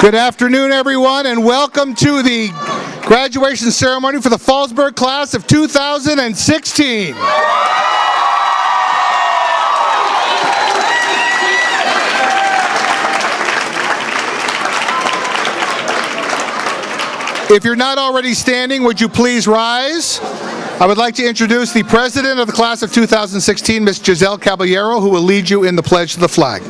Good afternoon, everyone, and welcome to the graduation ceremony for the Fallsburg class of 2016. If you're not already standing, would you please rise? I would like to introduce the president of the class of 2016, Ms. Giselle Caballero, who will lead you in the pledge to the flag.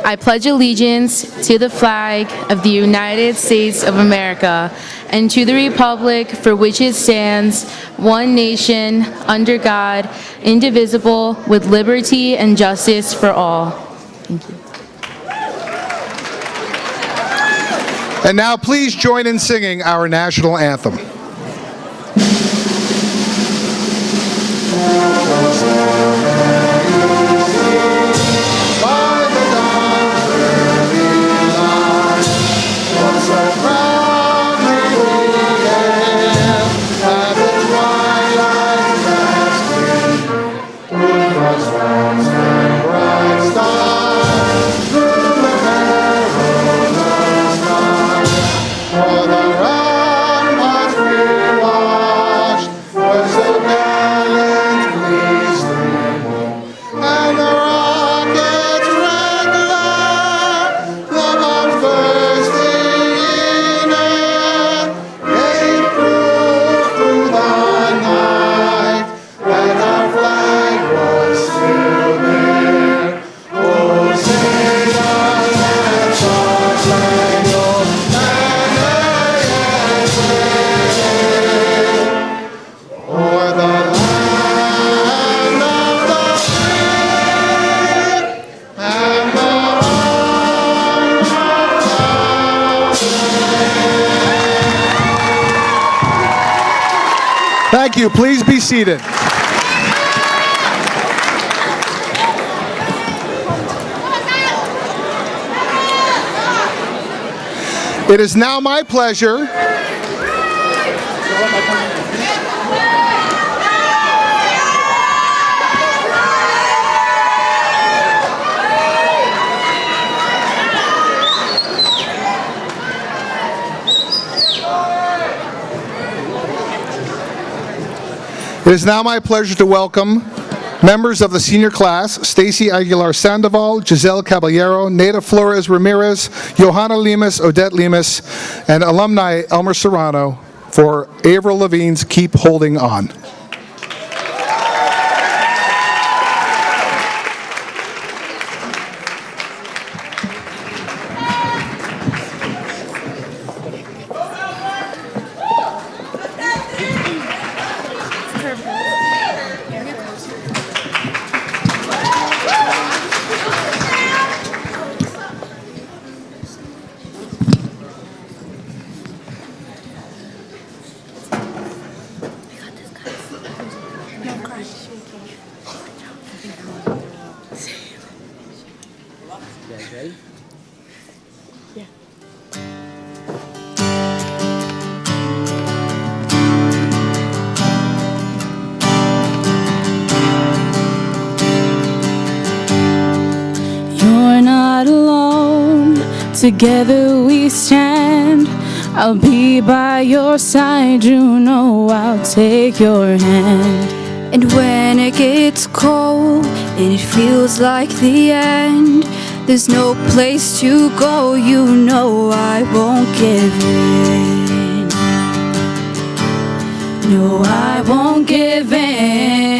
I pledge allegiance to the flag of the United States of America and to the republic for which it stands, one nation, under God, indivisible, with liberty and justice for all. Thank you. And now please join in singing our national anthem. Thank you. Please be seated. It is now my pleasure to welcome members of the senior class, Stacy Aguilar Sandoval, Giselle Caballero, Neda Flores Ramirez, Johanna Lemus, Odette Lemus, and alumni Elmer Serrano for Avril Lavigne's Keep Holding On. Together we stand, I'll be by your side, you know I'll take your hand. And when it gets cold and it feels like the end, there's no place to go, you know I won't give in. No, I won't give in.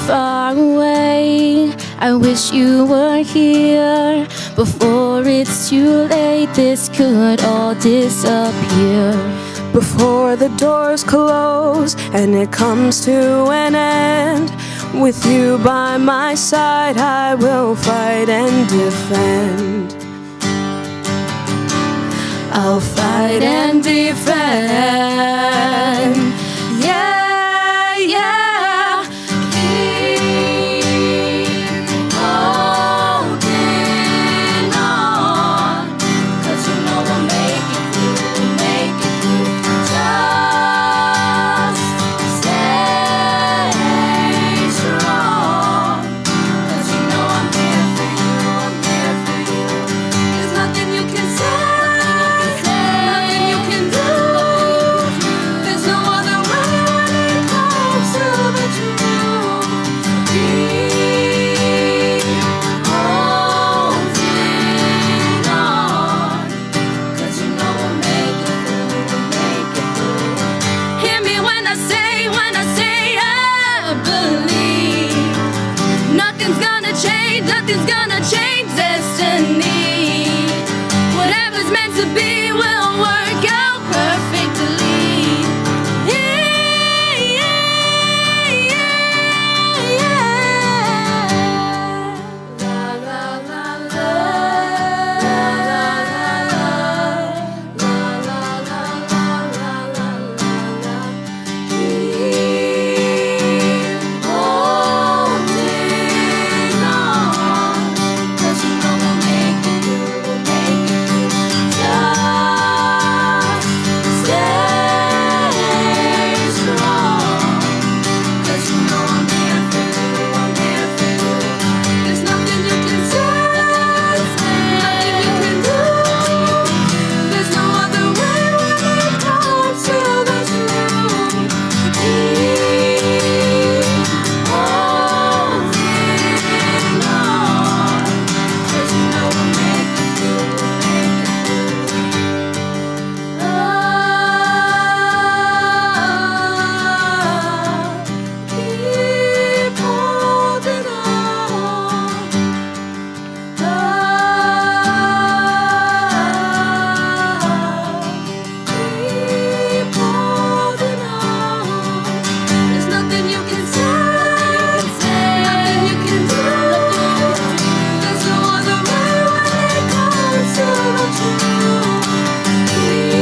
far away. I wish you were here before it's too late. This could all disappear. Before the doors close and it comes to an end, with you by my side, I will fight and defend. I'll fight and defend. Yeah, yeah. Keep holding on, 'cause you know we'll make it through, make it through. Just stay strong, 'cause you know I'm here for you, I'm here for you. There's nothing you can say, nothing you can do. There's no other way when it comes to the truth. Keep holding on, 'cause you know we'll make it through, we'll make it through. Hear me when I say I believe. Nothing's gonna change destiny. Whatever's meant to be will work out perfectly. Yeah, yeah, yeah, yeah. La la la la. La la la la. La la la la la la la. Keep holding on, 'cause you know we'll make it through, we'll make it through. Just stay strong, 'cause you know I'm here for you, I'm here for you. There's nothing you can say, nothing you can do. There's no other way when it comes to the truth. Keep holding on, 'cause you know we'll make it through, we'll make it through. Keep holding on. Keep holding on. There's nothing you can say, nothing you can do. There's no other way when it comes to the truth. Keep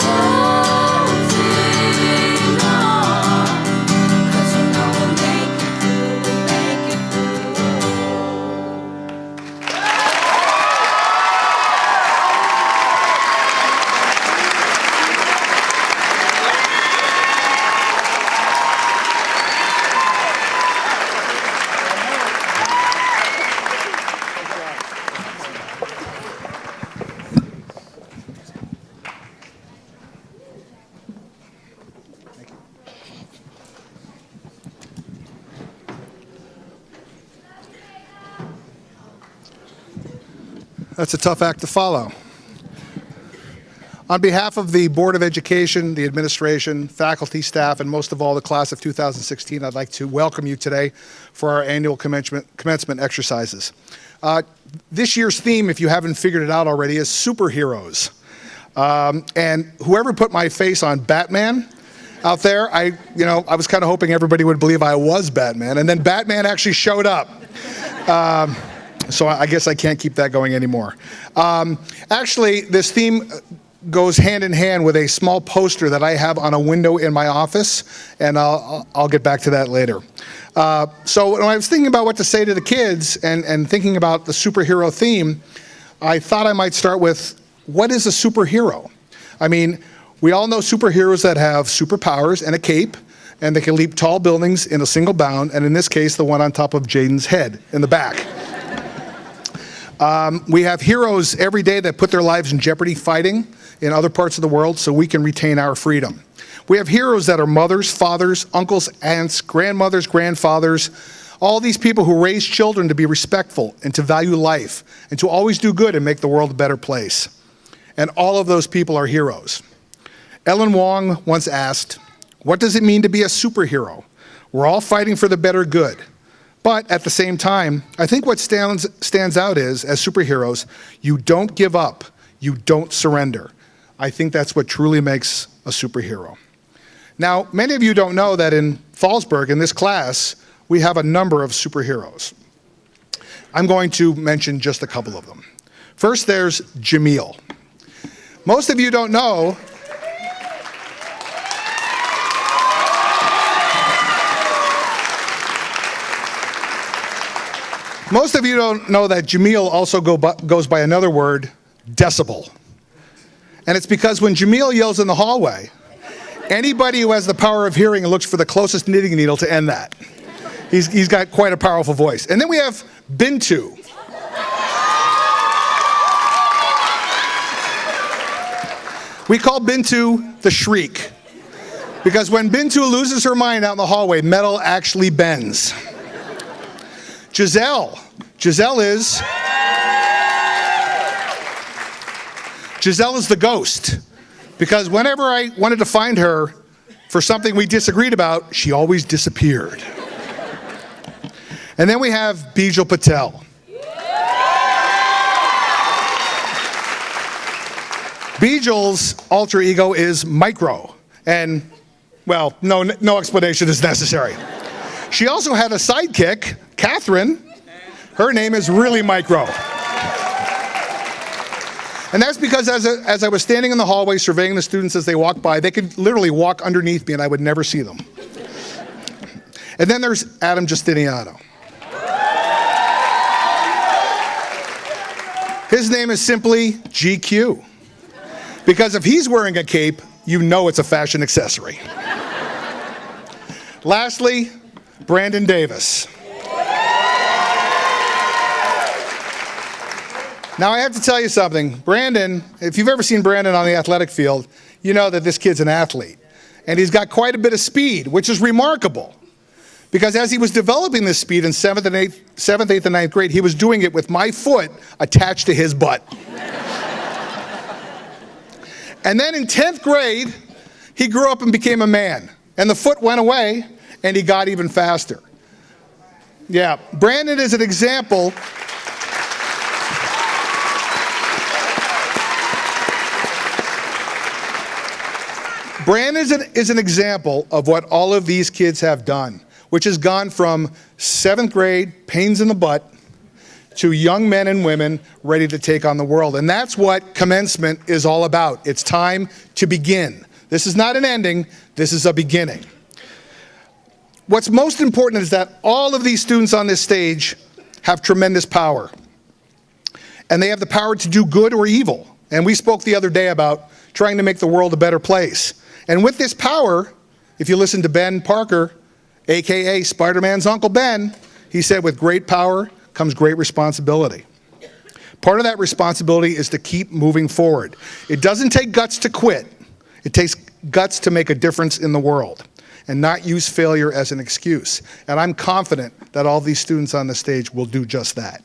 holding on, 'cause you know we'll make it through, we'll make it through. That's a tough act to follow. On behalf of the Board of Education, the administration, faculty, staff, and most of all the class of 2016, I'd like to welcome you today for our annual commencement exercises. This year's theme, if you haven't figured it out already, is superheroes. And whoever put my face on Batman out there, I was kind of hoping everybody would believe I was Batman, and then Batman actually showed up. So I guess I can't keep that going anymore. Actually, this theme goes hand in hand with a small poster that I have on a window in my office, and I'll get back to that later. So when I was thinking about what to say to the kids and thinking about the superhero theme, I thought I might start with, what is a superhero? I mean, we all know superheroes that have superpowers and a cape, and they can leap tall buildings in a single bound, and in this case, the one on top of Jaden's head in the back. We have heroes every day that put their lives in jeopardy fighting in other parts of the world so we can retain our freedom. We have heroes that are mothers, fathers, uncles, aunts, grandmothers, grandfathers, all these people who raise children to be respectful and to value life and to always do good and make the world a better place. And all of those people are heroes. Ellen Wong once asked, "What does it mean to be a superhero? We're all fighting for the better good. But at the same time, I think what stands out is, as superheroes, you don't give up. You don't surrender. I think that's what truly makes a superhero. Now, many of you don't know that in Fallsburg, in this class, we have a number of superheroes. I'm going to mention just a couple of them. First, there's Jamil. Most of you don't know that Jamil also goes by another word, decibel. And it's because when Jamil yells in the hallway, anybody who has the power of hearing looks for the closest knitting needle to end that. He's got quite a powerful voice. And then we have Bintu. We call Bintu the Shriek, because when Bintu loses her mind out in the hallway, metal actually bends. Giselle is the ghost, because whenever I wanted to find her for something we disagreed about, she always disappeared. And then we have Bijal Patel. Bijal's alter ego is Micro, and, well, no explanation is necessary. She also had a sidekick, Catherine. Her name is really Micro. And that's because as I was standing in the hallway surveying the students as they walked by, they could literally walk underneath me and I would never see them. And then there's Adam Justiniano. His name is simply GQ. Because if he's wearing a cape, you know it's a fashion accessory. Lastly, Brandon Davis. Now I have to tell you something. Brandon, if you've ever seen Brandon on the athletic field, you know that this kid's an athlete. And he's got quite a bit of speed, which is remarkable. Because as he was developing this speed in 7th, 8th, and 9th grade, he was doing it with my foot attached to his butt. And then in 10th grade, he grew up and became a man. And the foot went away, and he got even faster. Yeah, Brandon is an example. Brandon is an example of what all of these kids have done, which has gone from 7th grade, pains in the butt, to young men and women ready to take on the world. And that's what commencement is all about. It's time to begin. This is not an ending, this is a beginning. What's most important is that all of these students on this stage have tremendous power. And they have the power to do good or evil. And we spoke the other day about trying to make the world a better place. And with this power, if you listen to Ben Parker, AKA Spider-Man's Uncle Ben, he said, with great power comes great responsibility. Part of that responsibility is to keep moving forward. It doesn't take guts to quit. It takes guts to make a difference in the world and not use failure as an excuse. And I'm confident that all these students on the stage will do just that.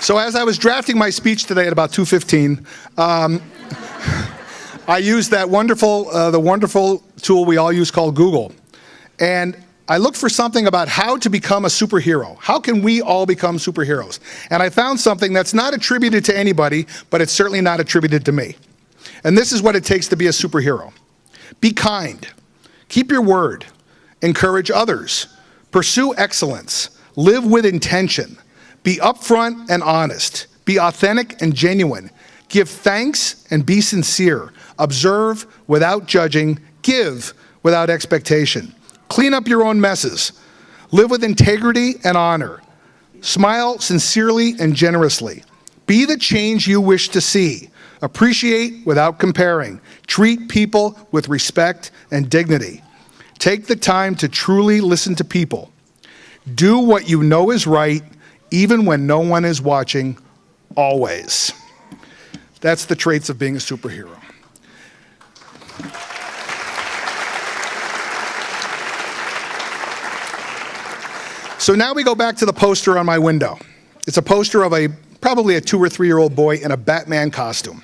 So as I was drafting my speech today at about 2:15, I used that the wonderful tool we all use called Google. And I looked for something about how to become a superhero. How can we all become superheroes? And I found something that's not attributed to anybody, but it's certainly not attributed to me. And this is what it takes to be a superhero. Be kind. Keep your word. Encourage others. Pursue excellence. Live with intention. Be upfront and honest. Be authentic and genuine. Give thanks and be sincere. Observe without judging. Give without expectation. Clean up your own messes. Live with integrity and honor. Smile sincerely and generously. Be the change you wish to see. Appreciate without comparing. Treat people with respect and dignity. Take the time to truly listen to people. Do what you know is right, even when no one is watching, always. That's the traits of being a superhero. So now we go back to the poster on my window. It's a poster of probably a 2 or 3 year old boy in a Batman costume.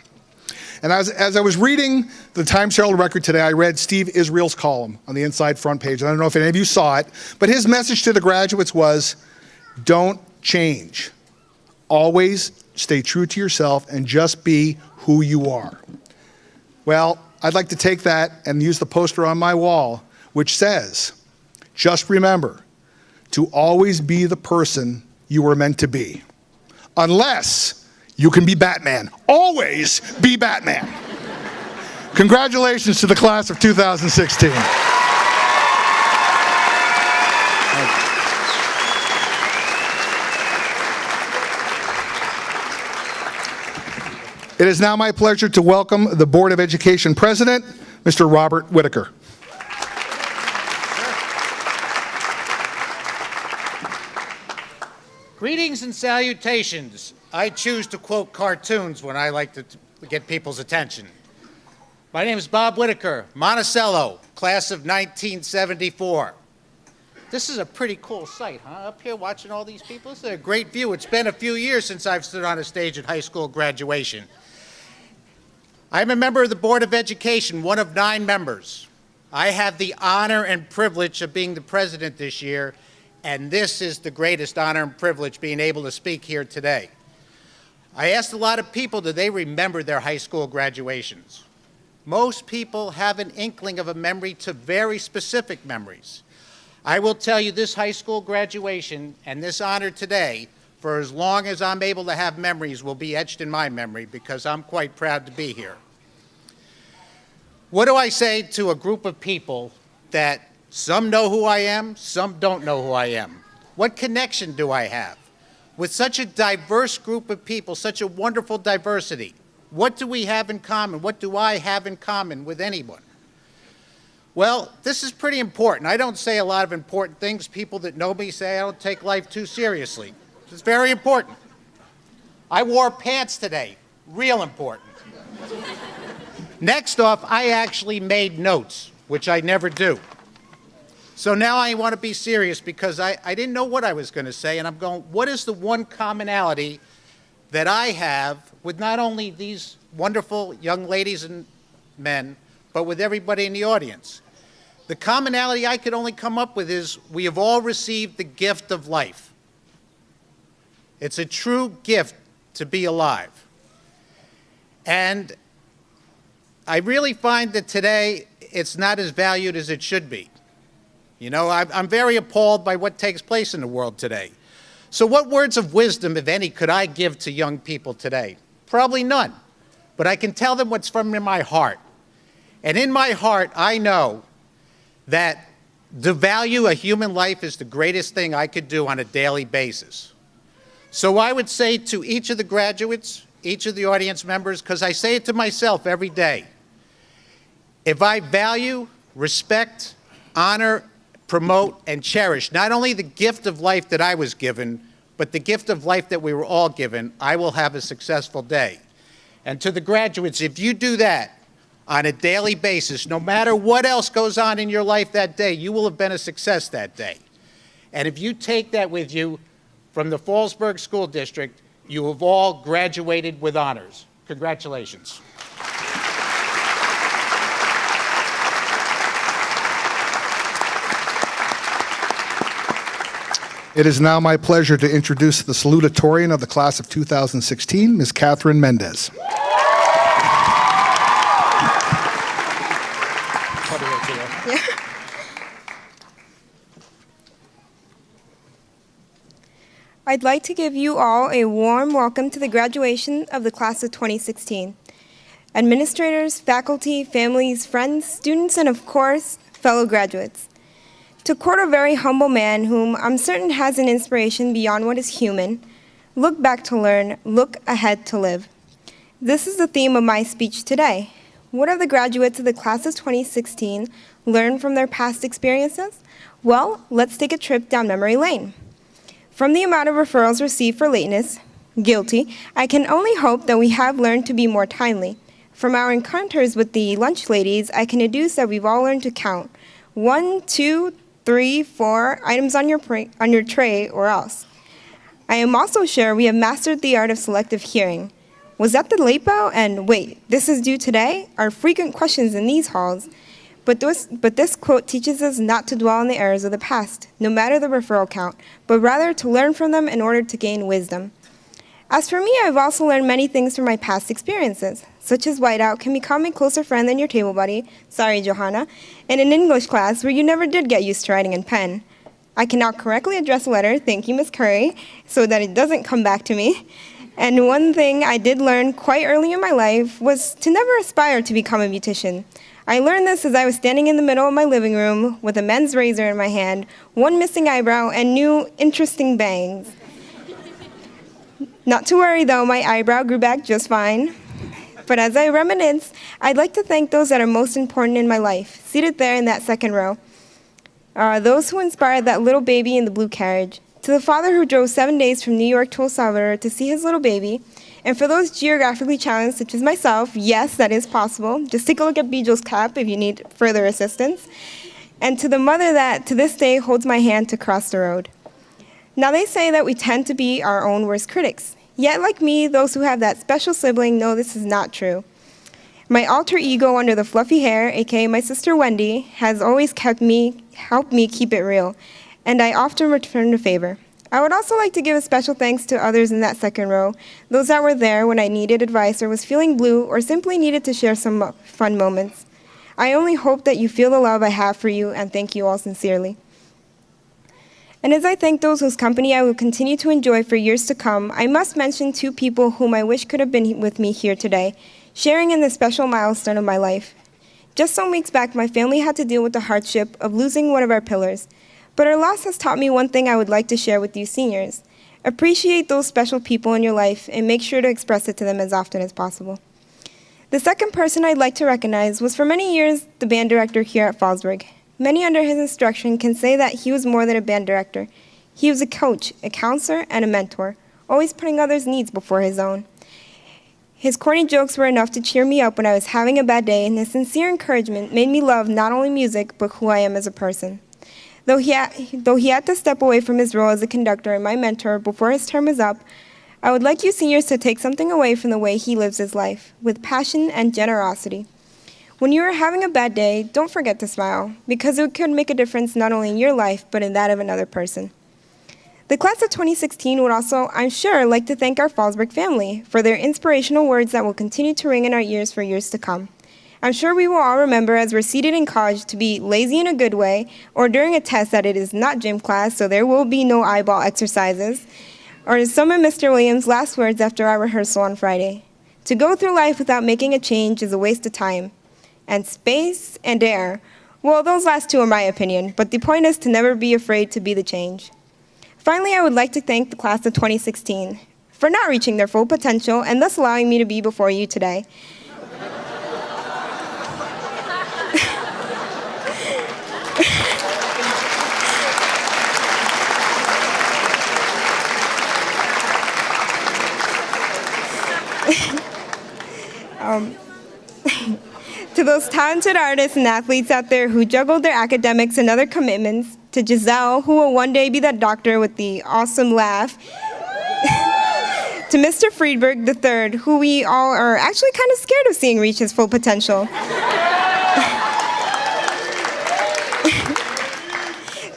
And as I was reading the Times Herald Record today, I read Steve Israel's column on the inside front page. I don't know if any of you saw it, but his message to the graduates was, don't change. Always stay true to yourself and just be who you are. Well, I'd like to take that and use the poster on my wall, which says, just remember to always be the person you were meant to be. Unless you can be Batman. Always be Batman. Congratulations to the class of 2016. It is now my pleasure to welcome the Board of Education President, Mr. Robert Whitaker. Greetings and salutations. I choose to quote cartoons when I like to get people's attention. My name is Bob Whitaker, Monticello, class of 1974. This is a pretty cool sight, huh? Up here watching all these people. This is a great view. It's been a few years since I've stood on a stage at high school graduation. I'm a member of the Board of Education, one of 9 members. I have the honor and privilege of being the president this year, and this is the greatest honor and privilege, being able to speak here today. I asked a lot of people, do they remember their high school graduations? Most people have an inkling of a memory to very specific memories. I will tell you this high school graduation and this honor today, for as long as I'm able to have memories, will be etched in my memory because I'm quite proud to be here. What do I say to a group of people that some know who I am, some don't know who I am? What connection do I have? With such a diverse group of people, such a wonderful diversity, what do we have in common? What do I have in common with anyone? Well, this is pretty important. I don't say a lot of important things. People that know me say I don't take life too seriously. It's very important. I wore pants today. Real important. Next off, I actually made notes, which I never do. So now I want to be serious because I didn't know what I was going to say, and I'm going, what is the one commonality that I have with not only these wonderful young ladies and men, but with everybody in the audience? The commonality I could only come up with is we have all received the gift of life. It's a true gift to be alive. And I really find that today it's not as valued as it should be. You know, I'm very appalled by what takes place in the world today. So what words of wisdom, if any, could I give to young people today? Probably none. But I can tell them what's from my heart. And in my heart, I know that to value a human life is the greatest thing I could do on a daily basis. So I would say to each of the graduates, each of the audience members, because I say it to myself every day, if I value, respect, honor, promote, and cherish not only the gift of life that I was given, but the gift of life that we were all given, I will have a successful day. And to the graduates, if you do that on a daily basis, no matter what else goes on in your life that day, you will have been a success that day. And if you take that with you from the Fallsburg School District, you have all graduated with honors. Congratulations. It is now my pleasure to introduce the salutatorian of the class of 2016, Ms. Catherine Mendez. I'd like to give you all a warm welcome to the graduation of the class of 2016. Administrators, faculty, families, friends, students, and of course, fellow graduates. To quote a very humble man whom I'm certain has an inspiration beyond what is human, look back to learn, look ahead to live. This is the theme of my speech today. What have the graduates of the class of 2016 learned from their past experiences? Well, let's take a trip down memory lane. From the amount of referrals received for lateness, guilty, I can only hope that we have learned to be more timely. From our encounters with the lunch ladies, I can deduce that we've all learned to count 1, 2, 3, 4 items on your tray or else. I am also sure we have mastered the art of selective hearing. Was that the late bell? And wait, this is due today? Are frequent questions in these halls. But this quote teaches us not to dwell on the errors of the past, no matter the referral count, but rather to learn from them in order to gain wisdom. As for me, I've also learned many things from my past experiences, such as whiteout can become a closer friend than your table buddy, sorry Johanna, in an English class where you never did get used to writing in pen. I can now correctly address a letter, thank you Miss Curry, so that it doesn't come back to me. And one thing I did learn quite early in my life was to never aspire to become a beautician. I learned this as I was standing in the middle of my living room with a men's razor in my hand, one missing eyebrow, and new interesting bangs. Not to worry though, my eyebrow grew back just fine. But as I reminisce, I'd like to thank those that are most important in my life, seated there in that second row. Those who inspired that little baby in the blue carriage. To the father who drove 7 days from New York to El Salvador to see his little baby. And for those geographically challenged, such as myself, yes, that is possible. Just take a look at Bejo's cap if you need further assistance. And to the mother that, to this day, holds my hand to cross the road. Now they say that we tend to be our own worst critics. Yet, like me, those who have that special sibling know this is not true. My alter ego under the fluffy hair, aka my sister Wendy, has always helped me keep it real, and I often return the favor. I would also like to give a special thanks to others in that second row, those that were there when I needed advice or was feeling blue or simply needed to share some fun moments. I only hope that you feel the love I have for you, and thank you all sincerely. And as I thank those whose company I will continue to enjoy for years to come, I must mention two people whom I wish could have been with me here today, sharing in this special milestone of my life. Just some weeks back, my family had to deal with the hardship of losing one of our pillars. But our loss has taught me one thing I would like to share with you seniors. Appreciate those special people in your life and make sure to express it to them as often as possible. The second person I'd like to recognize was for many years the band director here at Fallsburg. Many under his instruction can say that he was more than a band director. He was a coach, a counselor, and a mentor, always putting others' needs before his own. His corny jokes were enough to cheer me up when I was having a bad day, and his sincere encouragement made me love not only music, but who I am as a person. Though he had to step away from his role as a conductor and my mentor before his term was up, I would like you seniors to take something away from the way he lives his life, with passion and generosity. When you are having a bad day, don't forget to smile, because it could make a difference not only in your life, but in that of another person. The class of 2016 would also, I'm sure, like to thank our Fallsburg family for their inspirational words that will continue to ring in our ears for years to come. I'm sure we will all remember as we're seated in college to be lazy in a good way, or during a test that it is not gym class, so there will be no eyeball exercises, or some of Mr. Williams' last words after our rehearsal on Friday. To go through life without making a change is a waste of time. And space and air, well, those last two are my opinion, but the point is to never be afraid to be the change. Finally, I would like to thank the class of 2016 for not reaching their full potential and thus allowing me to be before you today. To those talented artists and athletes out there who juggled their academics and other commitments, to Giselle, who will one day be that doctor with the awesome laugh, to Mr. Friedberg III, who we all are actually kind of scared of seeing reach his full potential,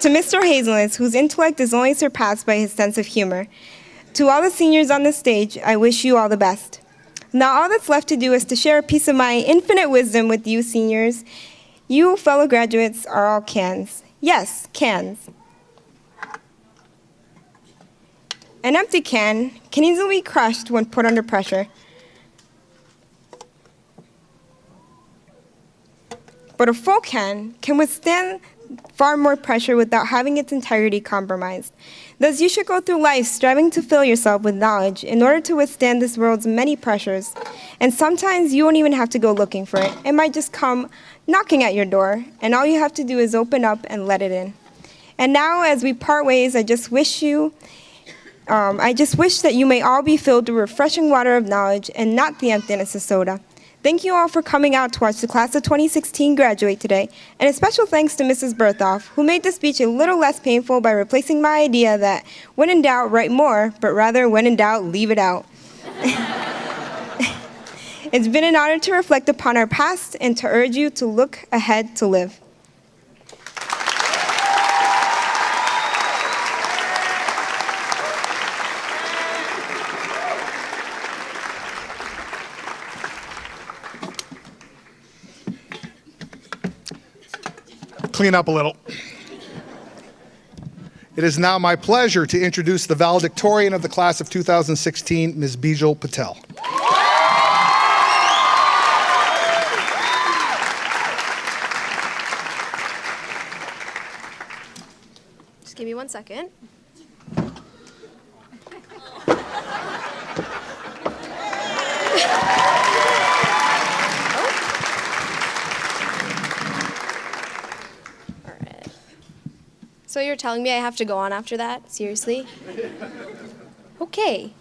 to Mr. Hazelness, whose intellect is only surpassed by his sense of humor. To all the seniors on this stage, I wish you all the best. Now all that's left to do is to share a piece of my infinite wisdom with you seniors. You fellow graduates are all cans. Yes, cans. An empty can easily be crushed when put under pressure. But a full can withstand far more pressure without having its entirety compromised. Thus, you should go through life striving to fill yourself with knowledge in order to withstand this world's many pressures. And sometimes you won't even have to go looking for it. It might just come knocking at your door, and all you have to do is open up and let it in. And now, as we part ways, I just wish that you may all be filled with refreshing water of knowledge and not the emptiness of soda. Thank you all for coming out to watch the class of 2016 graduate today, and a special thanks to Mrs. Berthoff, who made the speech a little less painful by replacing my idea that when in doubt, write more, but rather when in doubt, leave it out. It's been an honor to reflect upon our past and to urge you to look ahead to live. Clean up a little. It is now my pleasure to introduce the valedictorian of the class of 2016, Ms. Bijal Patel. Just give me 1 second. So you're telling me I have to go on after that? Seriously? Okay.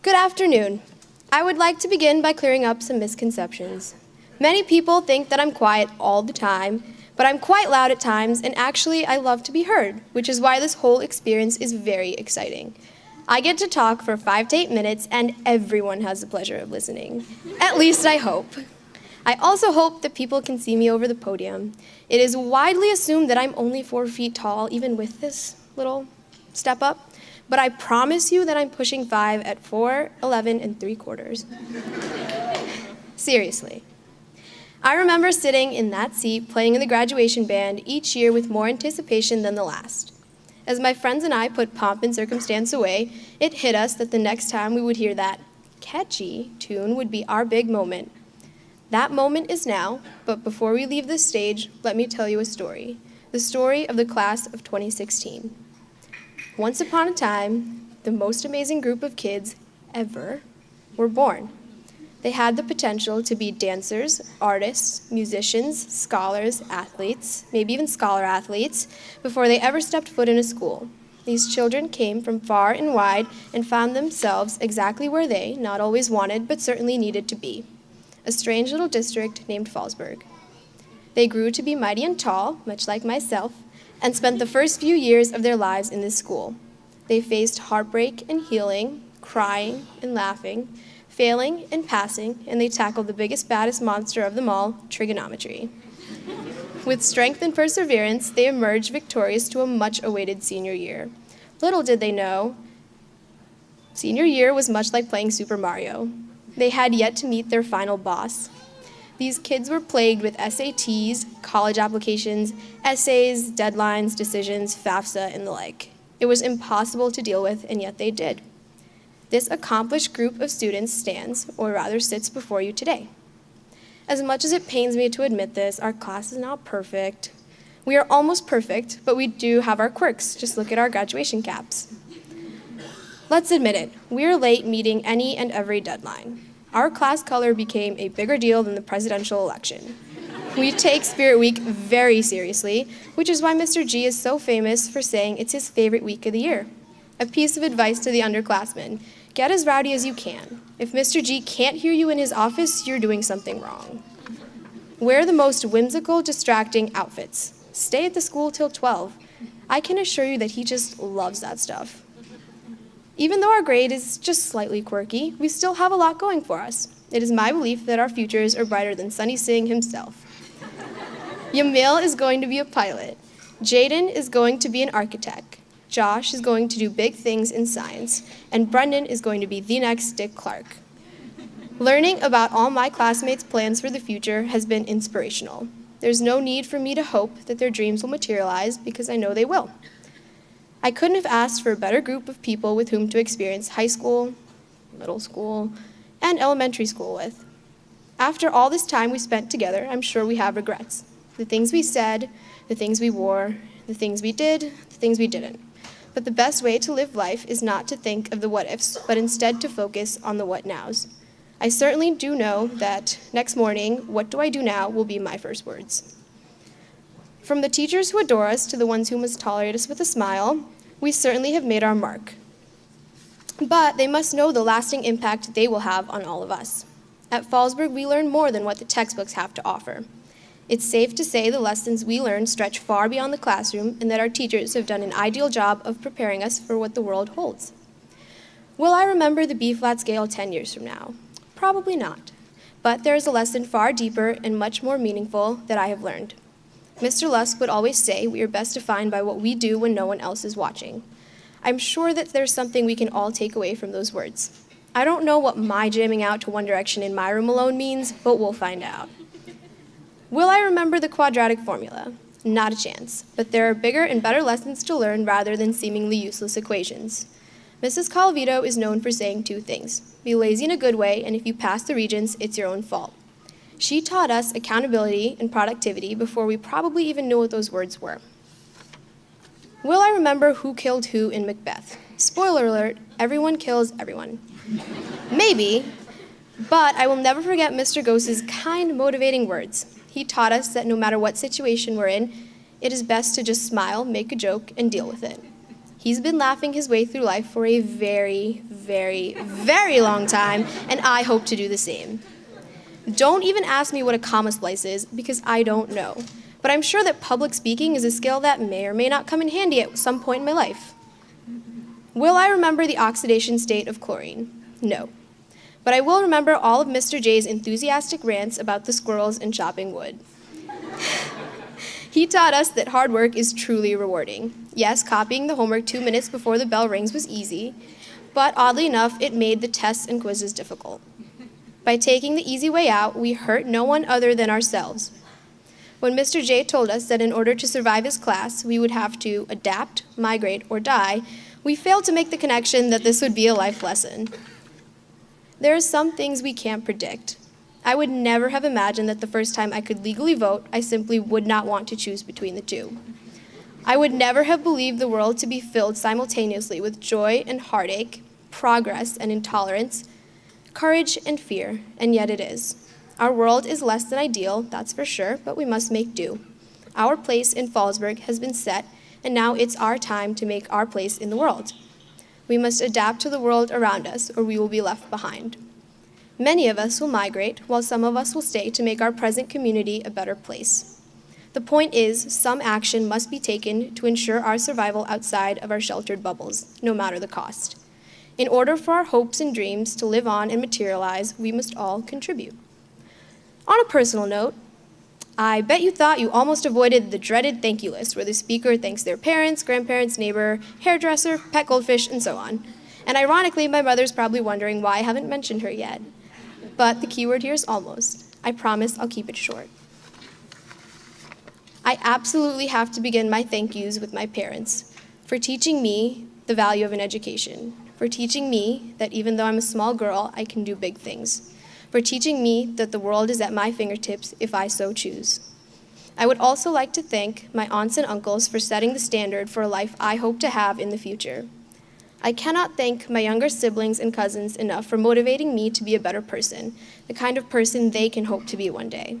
Good afternoon. I would like to begin by clearing up some misconceptions. Many people think that I'm quiet all the time, but I'm quite loud at times, and actually I love to be heard, which is why this whole experience is very exciting. I get to talk for 5 to 8 minutes, and everyone has the pleasure of listening. At least I hope. I also hope that people can see me over the podium. It is widely assumed that I'm only 4 feet tall, even with this little step up, but I promise you that I'm pushing 5 at 4'11 3/4. Seriously. I remember sitting in that seat playing in the graduation band each year with more anticipation than the last. As my friends and I put pomp and circumstance away, it hit us that the next time we would hear that catchy tune would be our big moment. That moment is now, but before we leave this stage, let me tell you a story. The story of the class of 2016. Once upon a time, the most amazing group of kids ever were born. They had the potential to be dancers, artists, musicians, scholars, athletes, maybe even scholar athletes, before they ever stepped foot in a school. These children came from far and wide and found themselves exactly where they, not always wanted, but certainly needed to be. A strange little district named Fallsburg. They grew to be mighty and tall, much like myself, and spent the first few years of their lives in this school. They faced heartbreak and healing, crying and laughing, failing and passing, and they tackled the biggest, baddest monster of them all, trigonometry. With strength and perseverance, they emerged victorious to a much-awaited senior year. Little did they know, senior year was much like playing Super Mario. They had yet to meet their final boss. These kids were plagued with SATs, college applications, essays, deadlines, decisions, FAFSA, and the like. It was impossible to deal with, and yet they did. This accomplished group of students stands, or rather sits before you today. As much as it pains me to admit this, our class is not perfect. We are almost perfect, but we do have our quirks. Just look at our graduation caps. Let's admit it, we're late meeting any and every deadline. Our class color became a bigger deal than the presidential election. We take Spirit Week very seriously, which is why Mr. G is so famous for saying it's his favorite week of the year. A piece of advice to the underclassmen, get as rowdy as you can. If Mr. G can't hear you in his office, you're doing something wrong. Wear the most whimsical, distracting outfits. Stay at the school till 12. I can assure you that he just loves that stuff. Even though our grade is just slightly quirky, we still have a lot going for us. It is my belief that our futures are brighter than Sunny Singh himself. Yamil is going to be a pilot. Jaden is going to be an architect. Josh is going to do big things in science. And Brendan is going to be the next Dick Clark. Learning about all my classmates' plans for the future has been inspirational. There's no need for me to hope that their dreams will materialize because I know they will. I couldn't have asked for a better group of people with whom to experience high school, middle school, and elementary school with. After all this time we spent together, I'm sure we have regrets. The things we said, the things we wore, the things we did, the things we didn't. But the best way to live life is not to think of the what-ifs, but instead to focus on the what-nows. I certainly do know that next morning, what do I do now will be my first words. From the teachers who adore us to the ones who must tolerate us with a smile, we certainly have made our mark. But they must know the lasting impact they will have on all of us. At Fallsburg, we learn more than what the textbooks have to offer. It's safe to say the lessons we learn stretch far beyond the classroom and that our teachers have done an ideal job of preparing us for what the world holds. Will I remember the B-flat scale 10 years from now? Probably not. But there is a lesson far deeper and much more meaningful that I have learned. Mr. Lusk would always say we are best defined by what we do when no one else is watching. I'm sure that there's something we can all take away from those words. I don't know what my jamming out to One Direction in my room alone means, but we'll find out. Will I remember the quadratic formula? Not a chance, but there are bigger and better lessons to learn rather than seemingly useless equations. Mrs. Colavito is known for saying two things: be lazy in a good way, and if you pass the Regents, it's your own fault. She taught us accountability and productivity before we probably even knew what those words were. Will I remember who killed who in Macbeth? Spoiler alert, everyone kills everyone. Maybe, but I will never forget Mr. Ghost's kind, motivating words. He taught us that no matter what situation we're in, it is best to just smile, make a joke, and deal with it. He's been laughing his way through life for a very, very, very long time, and I hope to do the same. Don't even ask me what a comma splice is, because I don't know. But I'm sure that public speaking is a skill that may or may not come in handy at some point in my life. Will I remember the oxidation state of chlorine? No. But I will remember all of Mr. J's enthusiastic rants about the squirrels and chopping wood. He taught us that hard work is truly rewarding. Yes, copying the homework 2 minutes before the bell rings was easy, but oddly enough, it made the tests and quizzes difficult. By taking the easy way out, we hurt no one other than ourselves. When Mr. J told us that in order to survive his class, we would have to adapt, migrate, or die, we failed to make the connection that this would be a life lesson. There are some things we can't predict. I would never have imagined that the first time I could legally vote, I simply would not want to choose between the two. I would never have believed the world to be filled simultaneously with joy and heartache, progress and intolerance, courage and fear, and yet it is. Our world is less than ideal, that's for sure, but we must make do. Our place in Fallsburg has been set, and now it's our time to make our place in the world. We must adapt to the world around us, or we will be left behind. Many of us will migrate, while some of us will stay to make our present community a better place. The point is, some action must be taken to ensure our survival outside of our sheltered bubbles, no matter the cost. In order for our hopes and dreams to live on and materialize, we must all contribute. On a personal note, I bet you thought you almost avoided the dreaded thank you list, where the speaker thanks their parents, grandparents, neighbor, hairdresser, pet goldfish, and so on. And ironically, my mother's probably wondering why I haven't mentioned her yet. But the key word here is almost. I promise I'll keep it short. I absolutely have to begin my thank yous with my parents for teaching me the value of an education, for teaching me that even though I'm a small girl, I can do big things, for teaching me that the world is at my fingertips if I so choose. I would also like to thank my aunts and uncles for setting the standard for a life I hope to have in the future. I cannot thank my younger siblings and cousins enough for motivating me to be a better person, the kind of person they can hope to be one day.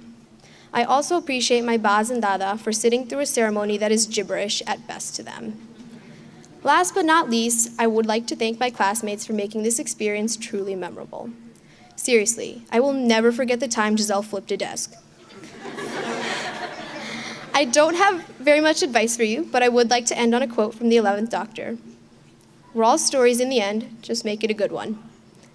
I also appreciate my Baz and Dada for sitting through a ceremony that is gibberish at best to them. Last but not least, I would like to thank my classmates for making this experience truly memorable. Seriously, I will never forget the time Giselle flipped a desk. I don't have very much advice for you, but I would like to end on a quote from the 11th Doctor. We're all stories in the end, just make it a good one.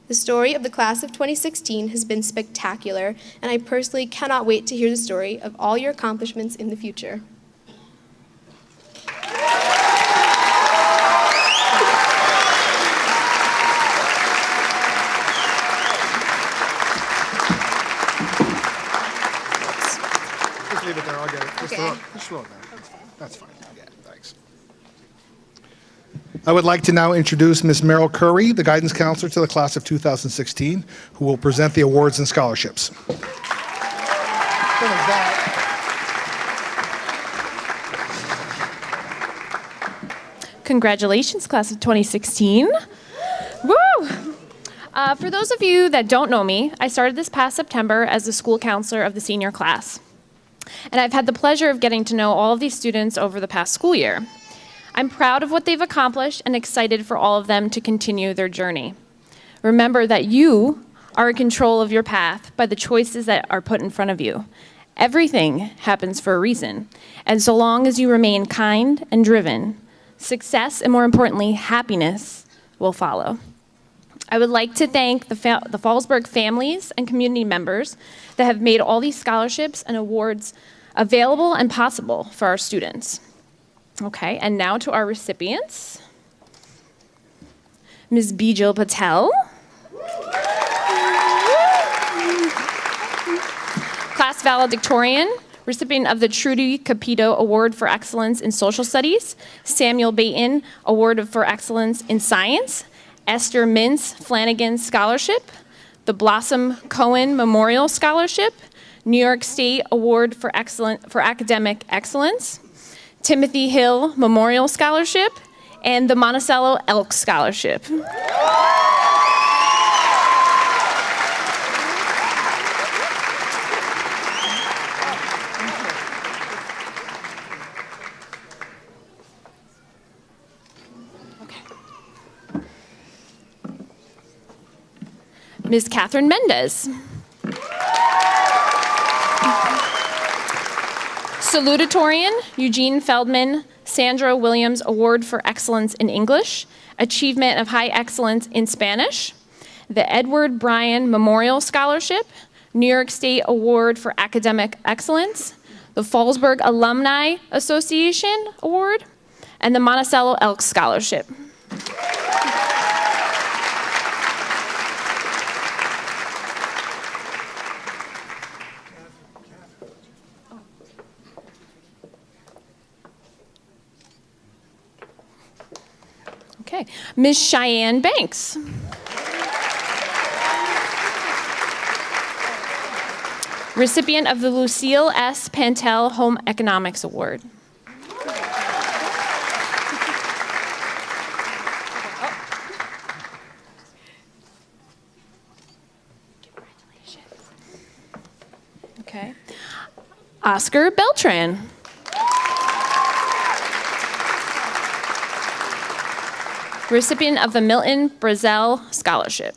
The story of the class of 2016 has been spectacular, and I personally cannot wait to hear the story of all your accomplishments in the future. Just leave it there, I'll get it. Just Okay. throw it there. That's fine. Yeah, thanks. I would like to now introduce Ms. Merrill Curry, the guidance counselor to the class of 2016, who will present the awards and scholarships. Congratulations, class of 2016. Woo! For those of you that don't know me, I started this past September as the school counselor of the senior class. And I've had the pleasure of getting to know all of these students over the past school year. I'm proud of what they've accomplished and excited for all of them to continue their journey. Remember that you are in control of your path by the choices that are put in front of you. Everything happens for a reason, and so long as you remain kind and driven, success and more importantly, happiness will follow. I would like to thank the Fallsburg families and community members that have made all these scholarships and awards available and possible for our students. Okay, and now to our recipients. Ms. Bijal Patel. Class valedictorian, recipient of the Trudy Capito Award for Excellence in Social Studies, Samuel Baton Award for Excellence in Science, Esther Mintz Flanagan Scholarship, the Blossom Cohen Memorial Scholarship, New York State Award for Academic Excellence, Timothy Hill Memorial Scholarship, and the Monticello Elks Scholarship. Ms. Catherine Mendez. Salutatorian, Eugene Feldman, Sandra Williams Award for Excellence in English, Achievement of High Excellence in Spanish, the Edward Bryan Memorial Scholarship, New York State Award for Academic Excellence, the Fallsburg Alumni Association Award, and the Monticello Elks Scholarship. Okay, Ms. Cheyenne Banks. Recipient of the Lucille S. Pantel Home Economics Award. Okay. Oscar Beltran. Recipient of the Milton Brazel Scholarship.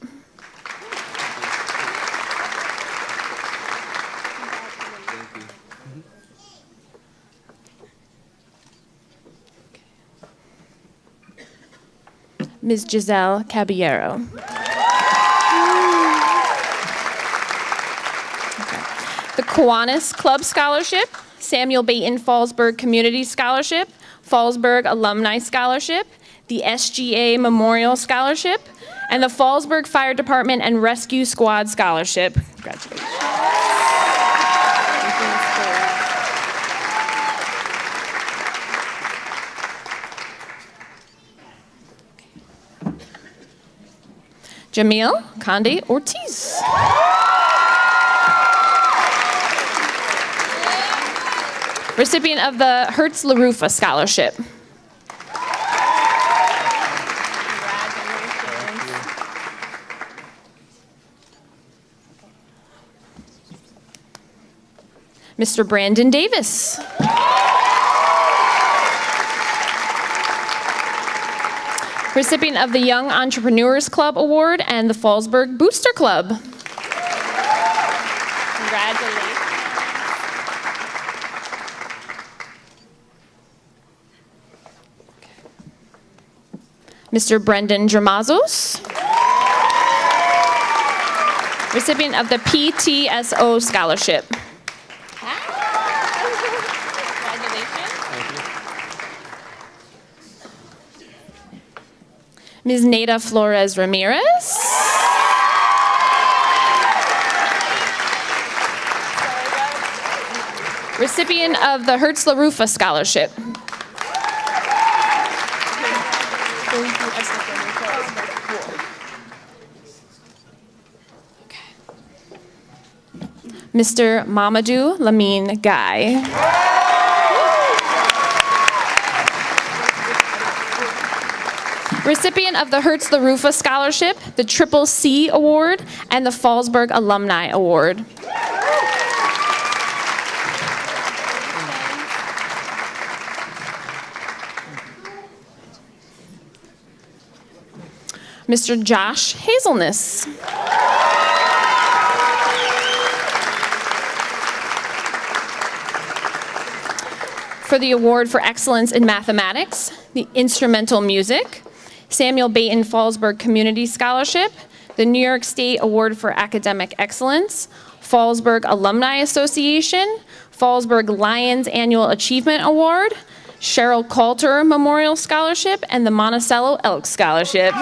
Ms. Giselle Caballero. Okay. The Kiwanis Club Scholarship, Samuel Baton Fallsburg Community Scholarship, Fallsburg Alumni Scholarship, the SGA Memorial Scholarship, and the Fallsburg Fire Department and Rescue Squad Scholarship. Congratulations. Jamil Conde Ortiz. Recipient of the Hertz LaRufa Scholarship. Mr. Brandon Davis. Recipient of the Young Entrepreneurs Club Award and the Fallsburg Booster Club. Congratulations. Mr. Brendan Dramazos. Recipient of the PTSO Scholarship. Ms. Nada Flores Ramirez. Recipient of the Hertz LaRufa Scholarship. Mr. Mamadou Lamine Guy. Recipient of the Hertz LaRufa Scholarship, the Triple C Award, and the Fallsburg Alumni Award. Mr. Josh Hazelness. For the Award for Excellence in Mathematics, the Instrumental Music, Samuel Baton Fallsburg Community Scholarship, the New York State Award for Academic Excellence, Fallsburg Alumni Association, Fallsburg Lions Annual Achievement Award, Cheryl Coulter Memorial Scholarship, and the Monticello Elk Scholarship.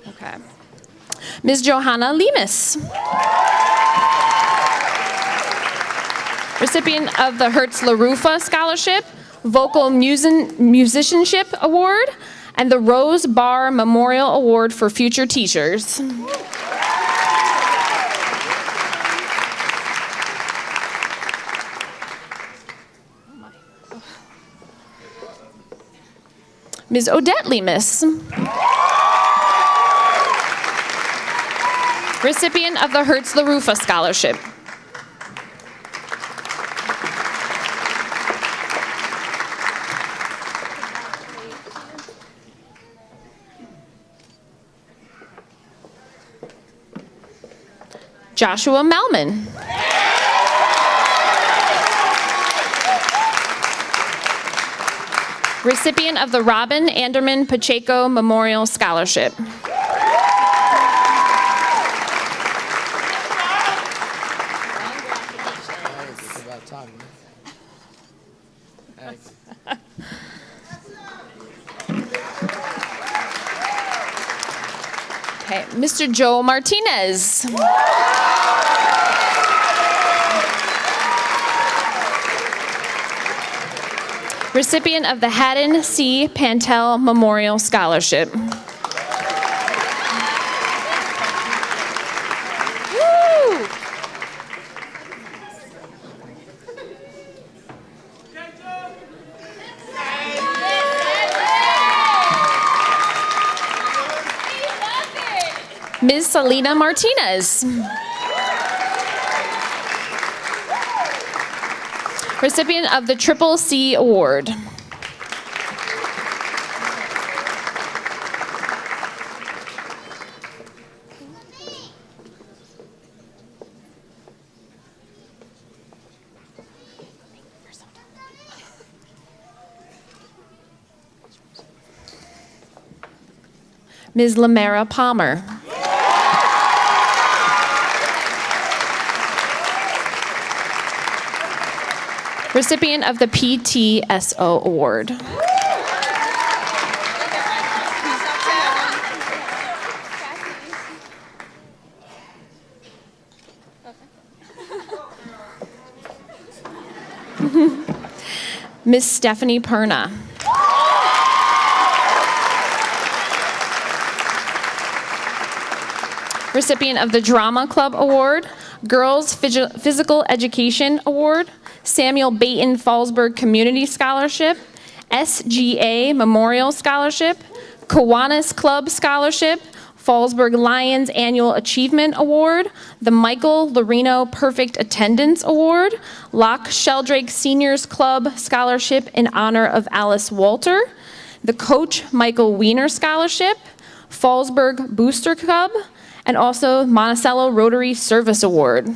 Okay. Ms. Johanna Lemus. Recipient of the Hertz LaRufa Scholarship, Vocal Musicianship Award, and the Rose Barr Memorial Award for Future Teachers. Ms. Odette Lemus. Recipient of the Hertz LaRufa Scholarship. Joshua Melman. Recipient of the Robin Anderman Pacheco Memorial Scholarship. Okay, Mr. Joe Martinez. Recipient of the Haddon C. Pantel Memorial Scholarship. Woo! Ms. Selena Martinez. Recipient of the Triple C Award. Ms. Lamera Palmer. Recipient of the PTSO Award. Miss Stephanie Perna. Recipient of the Drama Club Award, Girls Physical Education Award, Samuel Baton Fallsburg Community Scholarship, SGA Memorial Scholarship, Kiwanis Club Scholarship, Fallsburg Lions Annual Achievement Award, the Michael Lorino Perfect Attendance Award, Locke Sheldrake Seniors Club Scholarship in honor of Alice Walter, the Coach Michael Weiner Scholarship, Fallsburg Booster Club, and also Monticello Rotary Service Award.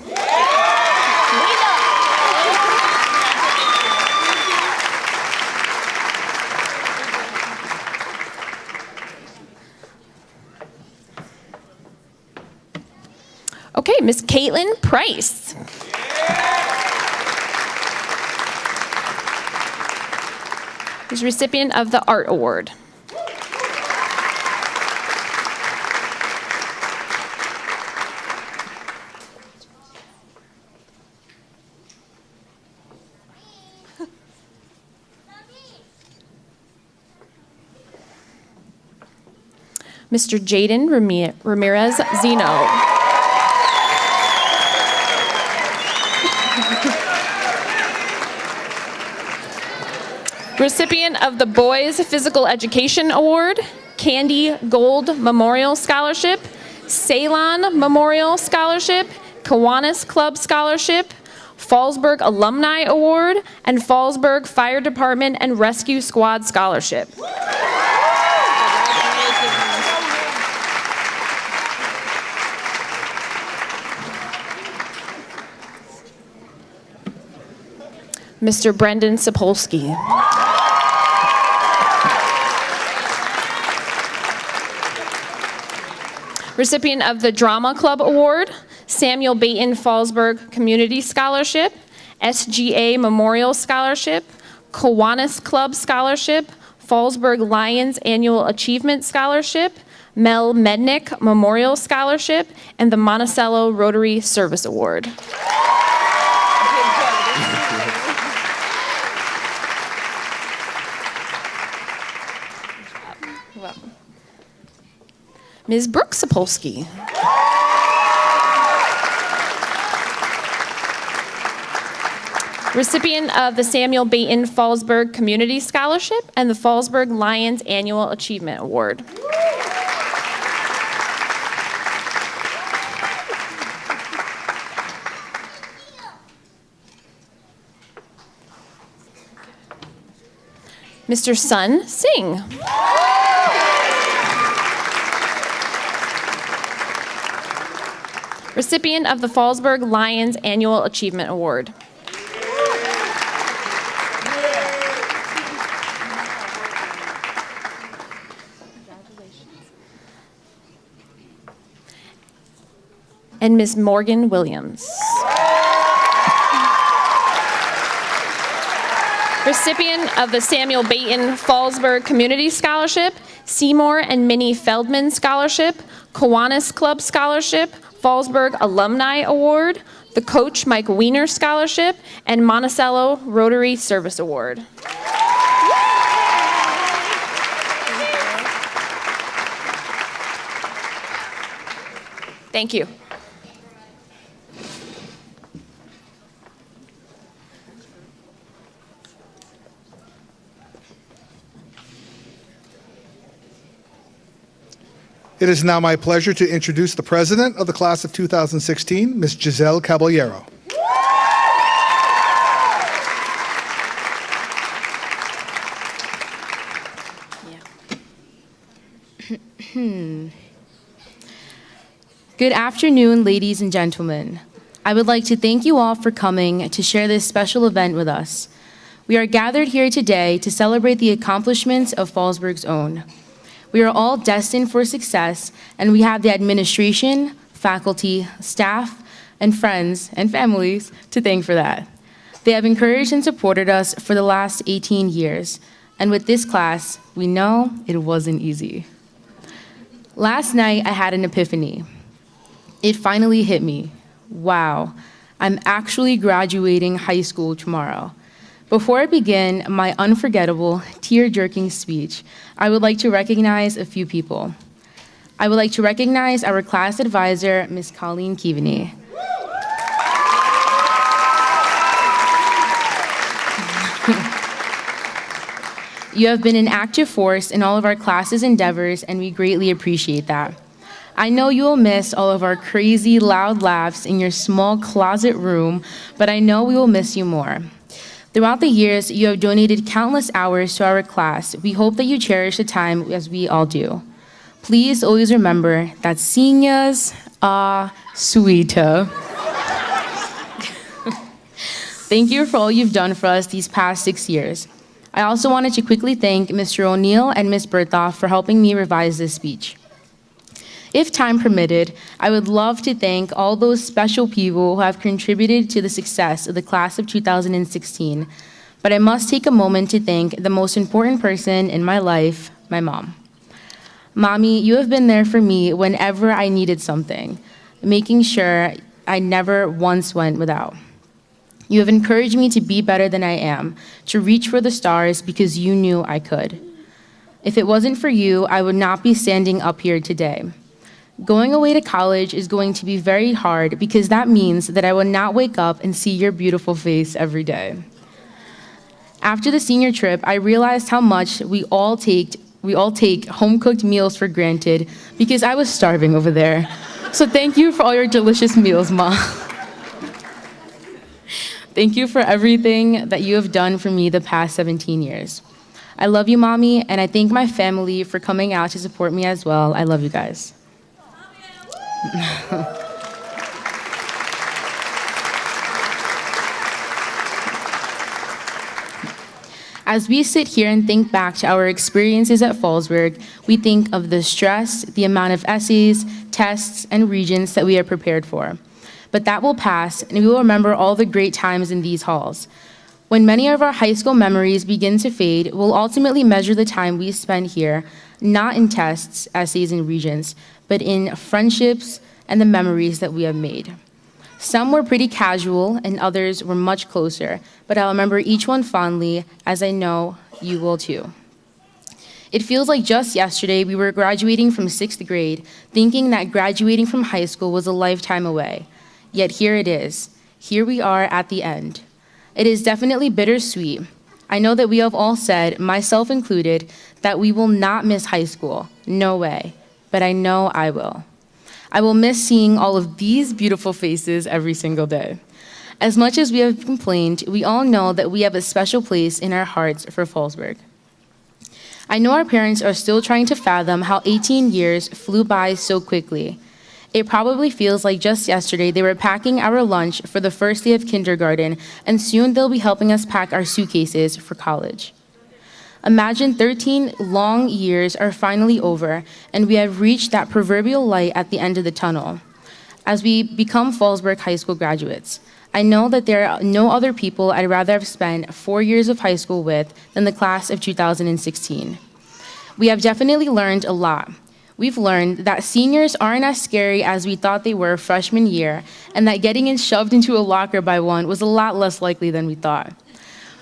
Okay, Miss Caitlin Price. Is recipient of the Art Award. Mr. Jaden Ramirez Zeno. Recipient of the Boys Physical Education Award, Candy Gold Memorial Scholarship, Ceylon Memorial Scholarship, Kiwanis Club Scholarship, Fallsburg Alumni Award, and Fallsburg Fire Department and Rescue Squad Scholarship. Mr. Brendan Sapolsky. Recipient of the Drama Club Award, Samuel Baton Fallsburg Community Scholarship, SGA Memorial Scholarship, Kiwanis Club Scholarship, Fallsburg Lions Annual Achievement Scholarship, Mel Mednick Memorial Scholarship, and the Monticello Rotary Service Award. Ms. Brooke Sapolsky. Recipient of the Samuel Baton Fallsburg Community Scholarship and the Fallsburg Lions Annual Achievement Award. Mr. Sun Singh. Recipient of the Fallsburg Lions Annual Achievement Award. And Ms. Morgan Williams. Recipient of the Samuel Baton Fallsburg Community Scholarship, Seymour and Minnie Feldman Scholarship, Kiwanis Club Scholarship, Fallsburg Alumni Award, the Coach Mike Weiner Scholarship, and Monticello Rotary Service Award. Thank you. It is now my pleasure to introduce the president of the class of 2016, Ms. Giselle Caballero. Good afternoon, ladies and gentlemen. I would like to thank you all for coming to share this special event with us. We are gathered here today to celebrate the accomplishments of Fallsburg's own. We are all destined for success, and we have the administration, faculty, staff, and friends and families to thank for that. They have encouraged and supported us for the last 18 years, and with this class, we know it wasn't easy. Last night, I had an epiphany. It finally hit me. Wow, I'm actually graduating high school tomorrow. Before I begin my unforgettable, tear-jerking speech, I would like to recognize a few people. I would like to recognize our class advisor, Ms. Colleen Keaveney. You have been an active force in all of our classes' endeavors, and we greatly appreciate that. I know you will miss all of our crazy, loud laughs in your small closet room, but I know we will miss you more. Throughout the years, you have donated countless hours to our class. We hope that you cherish the time as we all do. Please always remember that seniors are sweeter. Thank you for all you've done for us these past 6 years. I also wanted to quickly thank Mr. O'Neill and Ms. Berthoff for helping me revise this speech. If time permitted, I would love to thank all those special people who have contributed to the success of the class of 2016, but I must take a moment to thank the most important person in my life, my mom. Mommy, you have been there for me whenever I needed something, making sure I never once went without. You have encouraged me to be better than I am, to reach for the stars because you knew I could. If it wasn't for you, I would not be standing up here today. Going away to college is going to be very hard because that means that I will not wake up and see your beautiful face every day. After the senior trip, I realized how much we all take home-cooked meals for granted because I was starving over there. So thank you for all your delicious meals, Mom. Thank you for everything that you have done for me the past 17 years. I love you, Mommy, and I thank my family for coming out to support me as well. I love you guys. As we sit here and think back to our experiences at Fallsburg, we think of the stress, the amount of essays, tests, and regents that we are prepared for. But that will pass, and we will remember all the great times in these halls. When many of our high school memories begin to fade, we'll ultimately measure the time we spend here, not in tests, essays, and regents, but in friendships and the memories that we have made. Some were pretty casual, and others were much closer, but I'll remember each one fondly, as I know you will too. It feels like just yesterday we were graduating from 6th grade, thinking that graduating from high school was a lifetime away. Yet here it is. Here we are at the end. It is definitely bittersweet. I know that we have all said, myself included, that we will not miss high school. No way. But I know I will. I will miss seeing all of these beautiful faces every single day. As much as we have complained, we all know that we have a special place in our hearts for Fallsburg. I know our parents are still trying to fathom how 18 years flew by so quickly. It probably feels like just yesterday they were packing our lunch for the first day of kindergarten, and soon they'll be helping us pack our suitcases for college. Imagine 13 long years are finally over, and we have reached that proverbial light at the end of the tunnel. As we become Fallsburg High School graduates, I know that there are no other people I'd rather have spent 4 years of high school with than the class of 2016. We have definitely learned a lot. We've learned that seniors aren't as scary as we thought they were freshman year, and that getting shoved into a locker by one was a lot less likely than we thought.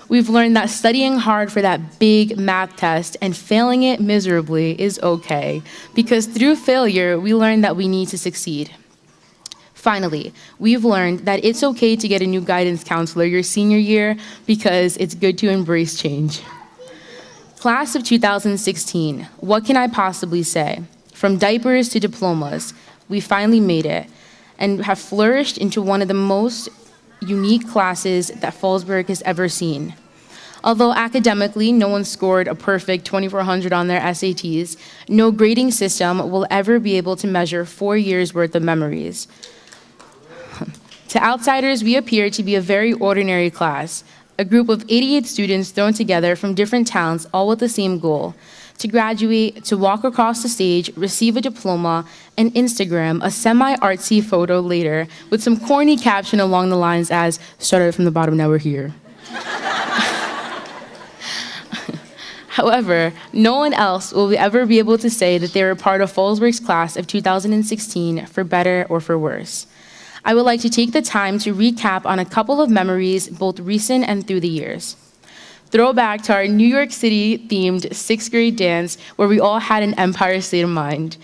We've learned that studying hard for that big math test and failing it miserably is okay, because through failure, we learned that we need to succeed. Finally, we've learned that it's okay to get a new guidance counselor your senior year because it's good to embrace change. Class of 2016, what can I possibly say? From diapers to diplomas, we finally made it and have flourished into one of the most unique classes that Fallsburg has ever seen. Although academically no one scored a perfect 2400 on their SATs, no grading system will ever be able to measure 4 years' worth of memories. To outsiders, we appear to be a very ordinary class, a group of 88 students thrown together from different towns, all with the same goal: to graduate, to walk across the stage, receive a diploma, and Instagram a semi-artsy photo later with some corny caption along the lines as, started from the bottom, now we're here. However, no one else will ever be able to say that they were part of Fallsburg's class of 2016 for better or for worse. I would like to take the time to recap on a couple of memories, both recent and through the years. Throwback to our New York City-themed 6th grade dance where we all had an Empire State of Mind.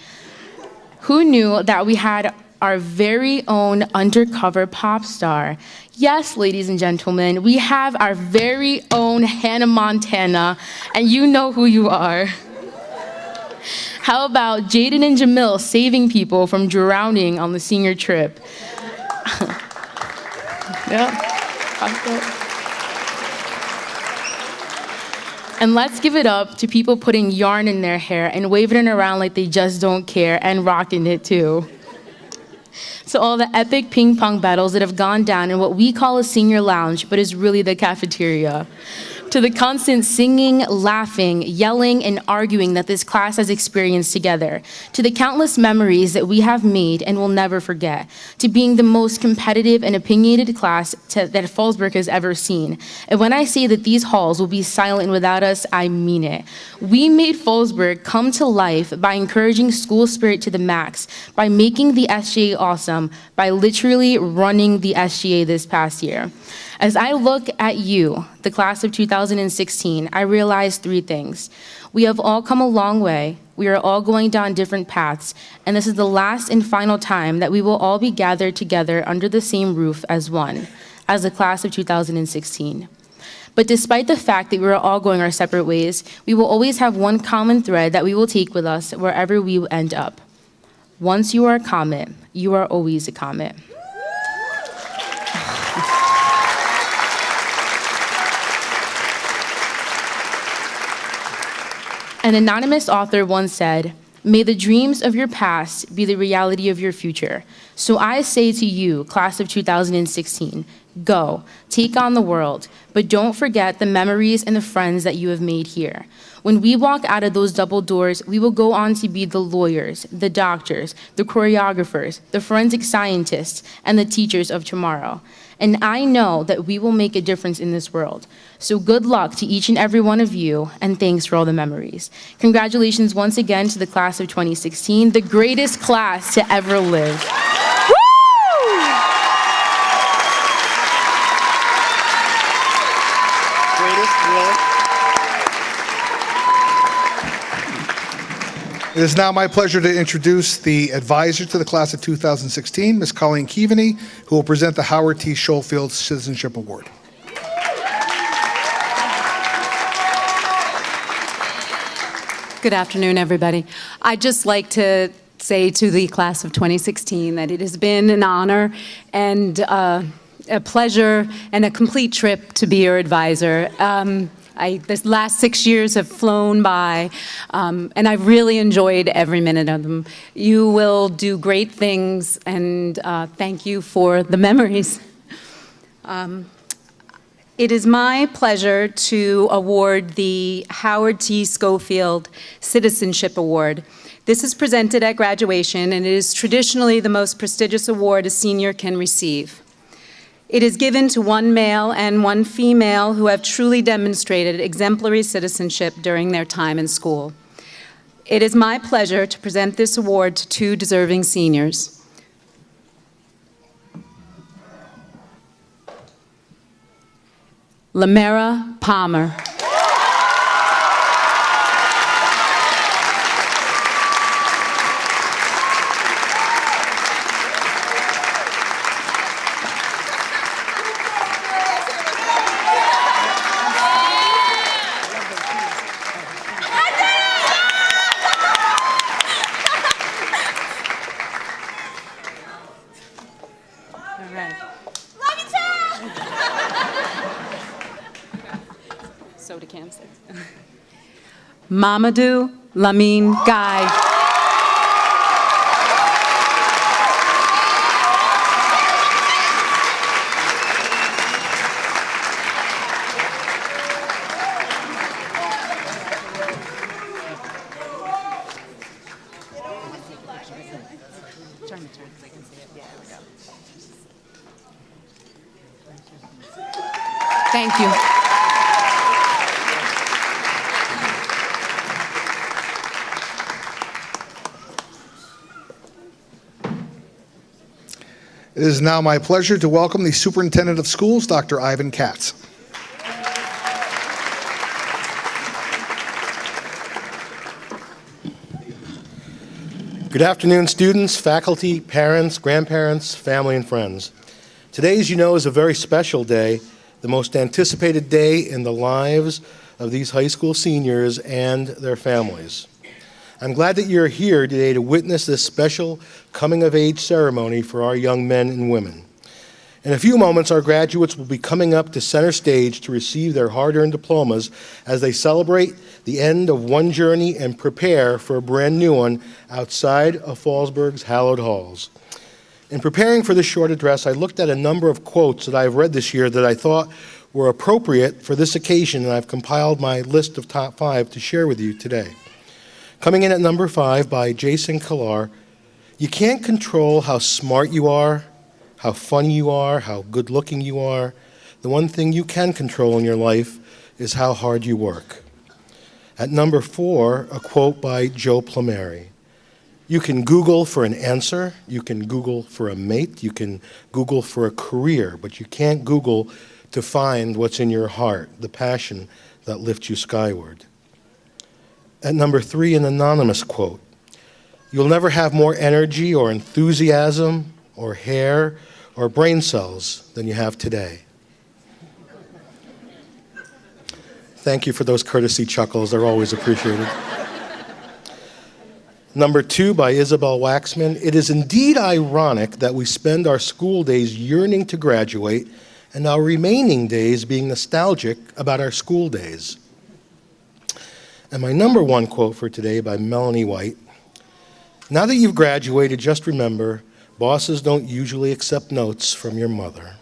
Who knew that we had our very own undercover pop star? Yes, ladies and gentlemen, we have our very own Hannah Montana, and you know who you are. How about Jaden and Jamil saving people from drowning on the senior trip? Yep. And let's give it up to people putting yarn in their hair and waving it around like they just don't care and rocking it too. So all the epic ping pong battles that have gone down in what we call a senior lounge, but is really the cafeteria. To the constant singing, laughing, yelling, and arguing that this class has experienced together. To the countless memories that we have made and will never forget. To being the most competitive and opinionated class that Fallsburg has ever seen. And when I say that these halls will be silent without us, I mean it. We made Fallsburg come to life by encouraging school spirit to the max, by making the SGA awesome, by literally running the SGA this past year. As I look at you, the class of 2016, I realize 3 things. We have all come a long way. We are all going down different paths, and this is the last and final time that we will all be gathered together under the same roof as one, as the class of 2016. But despite the fact that we are all going our separate ways, we will always have one common thread that we will take with us wherever we end up. Once you are a comet, you are always a comet. An anonymous author once said, May the dreams of your past be the reality of your future. So I say to you, class of 2016, go, take on the world, but don't forget the memories and the friends that you have made here. When we walk out of those double doors, we will go on to be the lawyers, the doctors, the choreographers, the forensic scientists, and the teachers of tomorrow. And I know that we will make a difference in this world. So good luck to each and every one of you, and thanks for all the memories. Congratulations once again to the class of 2016, the greatest class to ever live. It is now my pleasure to introduce the advisor to the class of 2016, Ms. Colleen Keaveney, who will present the Howard T. Schofield Citizenship Award. Good afternoon, everybody. I'd just like to say to the class of 2016 that it has been an honor and a pleasure and a complete trip to be your advisor. This last 6 years have flown by, and I've really enjoyed every minute of them. You will do great things, and thank you for the memories. It is my pleasure to award the Howard T. Schofield Citizenship Award. This is presented at graduation, and it is traditionally the most prestigious award a senior can receive. It is given to one male and one female who have truly demonstrated exemplary citizenship during their time in school. It is my pleasure to present this award to two deserving seniors. Lamera Palmer. Soda can say. Mamadou Lamine Guy. Thank you. It is now my pleasure to welcome the Superintendent of Schools, Dr. Ivan Katz. Good afternoon, students, faculty, parents, grandparents, family, and friends. Today, as you know, is a very special day, the most anticipated day in the lives of these high school seniors and their families. I'm glad that you're here today to witness this special coming-of-age ceremony for our young men and women. In a few moments, our graduates will be coming up to center stage to receive their hard-earned diplomas as they celebrate the end of one journey and prepare for a brand new one outside of Fallsburg's hallowed halls. In preparing for this short address, I looked at a number of quotes that I've read this year that I thought were appropriate for this occasion, and I've compiled my list of top 5 to share with you today. Coming in at number 5 by Jason Kilar, you can't control how smart you are, how funny you are, how good-looking you are. The one thing you can control in your life is how hard you work. At number 4, a quote by Joe Plumeri. You can Google for an answer, you can Google for a mate, you can Google for a career, but you can't Google to find what's in your heart, the passion that lifts you skyward. At number 3, an anonymous quote. You'll never have more energy or enthusiasm or hair or brain cells than you have today. Thank you for those courtesy chuckles. They're always appreciated. Number 2 by Isabel Waxman. It is indeed ironic that we spend our school days yearning to graduate and our remaining days being nostalgic about our school days. And my number 1 quote for today by Melanie White. Now that you've graduated, just remember, bosses don't usually accept notes from your mother.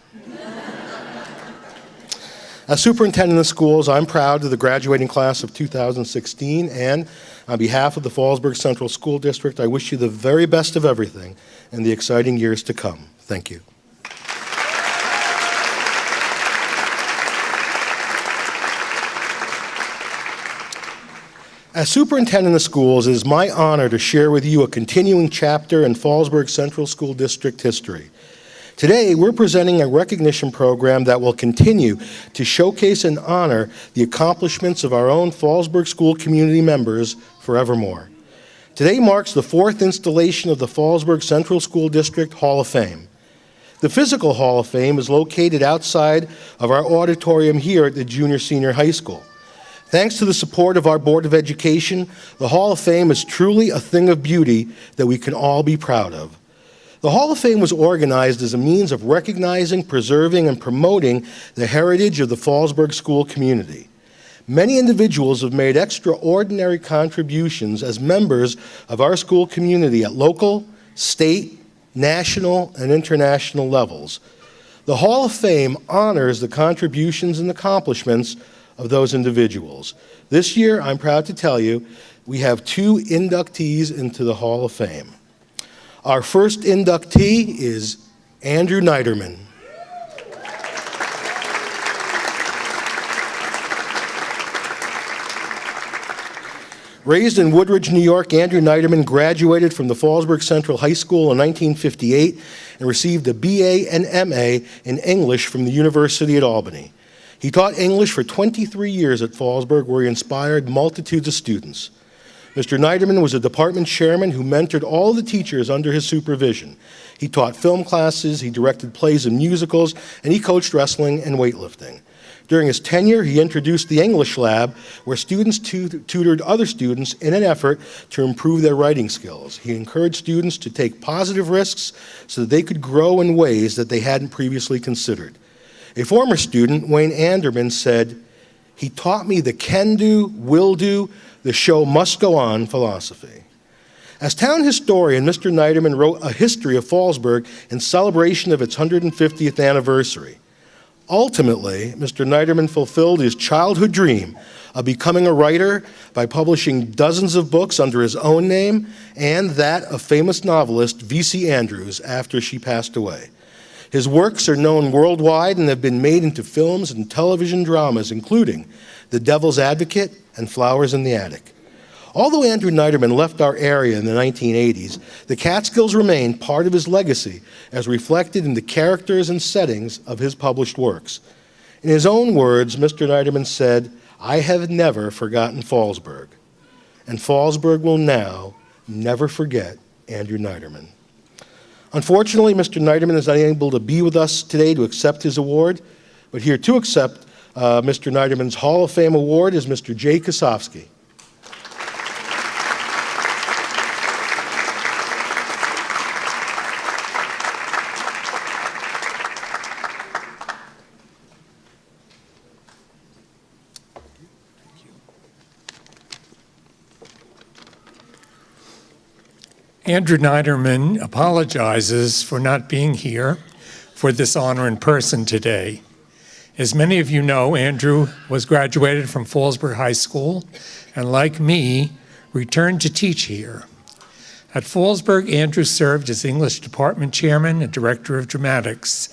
As superintendent of schools, I'm proud of the graduating class of 2016, and on behalf of the Fallsburg Central School District, I wish you the very best of everything in the exciting years to come. Thank you. As superintendent of schools, it is my honor to share with you a continuing chapter in Fallsburg Central School District history. Today, we're presenting a recognition program that will continue to showcase and honor the accomplishments of our own Fallsburg School community members forevermore. Today marks the 4th installation of the Fallsburg Central School District Hall of Fame. The physical Hall of Fame is located outside of our auditorium here at the Junior-Senior High School. Thanks to the support of our Board of Education, the Hall of Fame is truly a thing of beauty that we can all be proud of. The Hall of Fame was organized as a means of recognizing, preserving, and promoting the heritage of the Fallsburg school community. Many individuals have made extraordinary contributions as members of our school community at local, state, national, and international levels. The Hall of Fame honors the contributions and accomplishments of those individuals. This year, I'm proud to tell you, we have 2 inductees into the Hall of Fame. Our first inductee is Andrew Niederman. Raised in Woodridge, New York, Andrew Niederman graduated from the Fallsburg Central High School in 1958 and received a BA and MA in English from the University at Albany. He taught English for 23 years at Fallsburg, where he inspired multitudes of students. Mr. Niederman was a department chairman who mentored all the teachers under his supervision. He taught film classes, he directed plays and musicals, and he coached wrestling and weightlifting. During his tenure, he introduced the English Lab, where students tutored other students in an effort to improve their writing skills. He encouraged students to take positive risks so that they could grow in ways that they hadn't previously considered. A former student, Wayne Anderman, said, "He taught me the can-do, will-do, the show must go on philosophy." As town historian, Mr. Niederman wrote a history of Fallsburg in celebration of its 150th anniversary. Ultimately, Mr. Niederman fulfilled his childhood dream of becoming a writer by publishing dozens of books under his own name and that of famous novelist V.C. Andrews after she passed away. His works are known worldwide and have been made into films and television dramas, including The Devil's Advocate and Flowers in the Attic. Although Andrew Niederman left our area in the 1980s, the Catskills remain part of his legacy as reflected in the characters and settings of his published works. In his own words, Mr. Niederman said, "I have never forgotten Fallsburg, and Fallsburg will now never forget Andrew Niederman." Unfortunately, Mr. Niederman is unable to be with us today to accept his award, but here to accept Mr. Niederman's Hall of Fame award is Mr. Jay Kosofsky. Andrew Niederman apologizes for not being here for this honor in person today. As many of you know, Andrew was graduated from Fallsburg High School and, like me, returned to teach here. At Fallsburg, Andrew served as English department chairman and director of dramatics.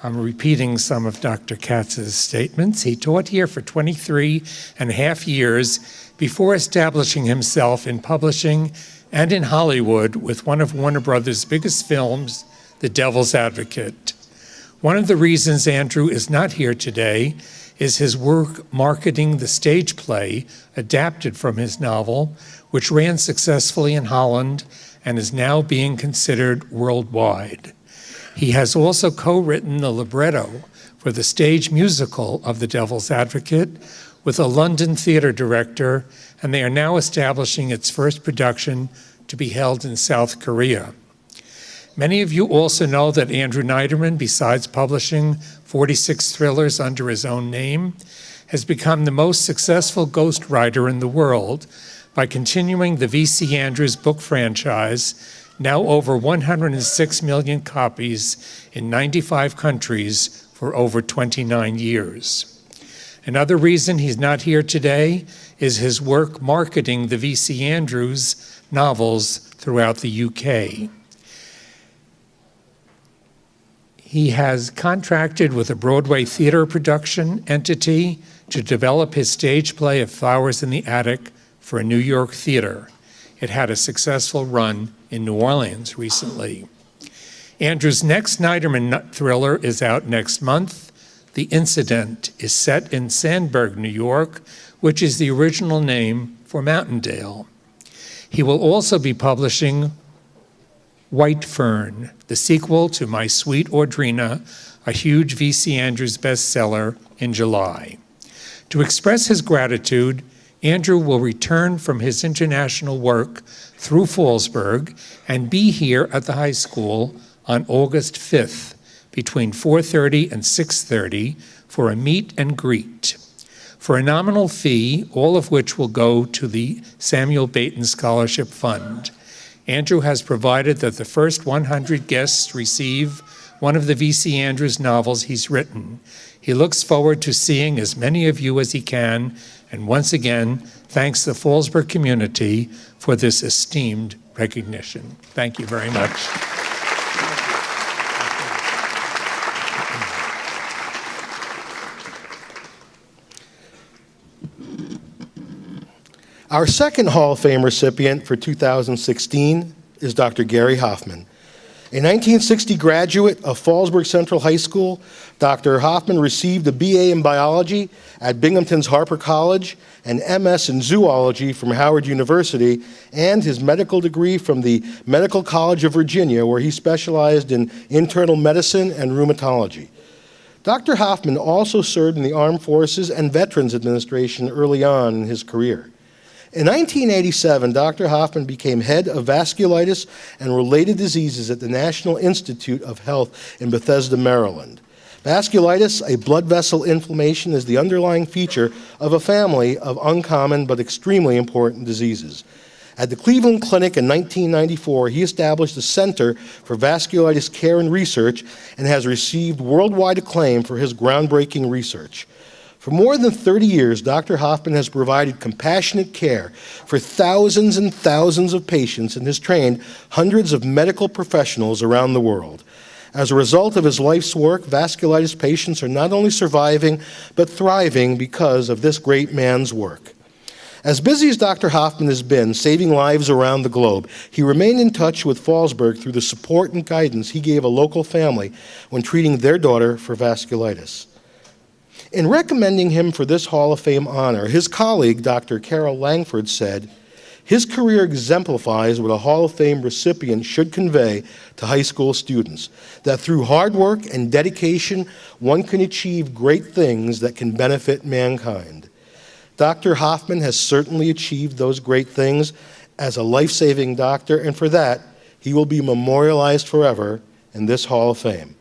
I'm repeating some of Dr. Katz's statements. He taught here for 23 and a half years before establishing himself in publishing and in Hollywood with one of Warner Brothers' biggest films, The Devil's Advocate. One of the reasons Andrew is not here today is his work marketing the stage play adapted from his novel, which ran successfully in Holland and is now being considered worldwide. He has also co-written the libretto for the stage musical of The Devil's Advocate with a London theater director, and they are now establishing its first production to be held in South Korea. Many of you also know that Andrew Niederman, besides publishing 46 thrillers under his own name, has become the most successful ghostwriter in the world by continuing the V.C. Andrews book franchise, now over 106 million copies in 95 countries for over 29 years. Another reason he's not here today is his work marketing the V.C. Andrews novels throughout the UK. He has contracted with a Broadway theater production entity to develop his stage play of Flowers in the Attic for a New York theater. It had a successful run in New Orleans recently. Andrew's next Snyderman thriller is out next month. The Incident is set in Sandburg, New York, which is the original name for Mountaindale. He will also be publishing White Fern, the sequel to My Sweet Audrina, a huge V.C. Andrews bestseller, in July. To express his gratitude, Andrew will return from his international work through Fallsburg and be here at the high school on August 5th between 4:30 and 6:30 for a meet and greet. For a nominal fee, all of which will go to the Samuel Baton Scholarship Fund. Andrew has provided that the first 100 guests receive one of the V.C. Andrews novels he's written. He looks forward to seeing as many of you as he can, and once again, thanks the Fallsburg community for this esteemed recognition. Thank you very much. Our second Hall of Fame recipient for 2016 is Dr. Gary Hoffman. A 1960 graduate of Fallsburg Central High School, Dr. Hoffman received a BA in biology at Binghamton's Harper College, an MS in zoology from Howard University, and his medical degree from the Medical College of Virginia, where he specialized in internal medicine and rheumatology. Dr. Hoffman also served in the Armed Forces and Veterans Administration early on in his career. In 1987, Dr. Hoffman became head of vasculitis and related diseases at the National Institute of Health in Bethesda, Maryland. Vasculitis, a blood vessel inflammation, is the underlying feature of a family of uncommon but extremely important diseases. At the Cleveland Clinic in 1994, he established the Center for Vasculitis Care and Research and has received worldwide acclaim for his groundbreaking research. For more than 30 years, Dr. Hoffman has provided compassionate care for thousands and thousands of patients and has trained hundreds of medical professionals around the world. As a result of his life's work, vasculitis patients are not only surviving, but thriving because of this great man's work. As busy as Dr. Hoffman has been saving lives around the globe, he remained in touch with Fallsburg through the support and guidance he gave a local family when treating their daughter for vasculitis. In recommending him for this Hall of Fame honor, his colleague, Dr. Carol Langford, said, "His career exemplifies what a Hall of Fame recipient should convey to high school students, that through hard work and dedication, one can achieve great things that can benefit mankind." Dr. Hoffman has certainly achieved those great things as a life-saving doctor, and for that, he will be memorialized forever in this Hall of Fame.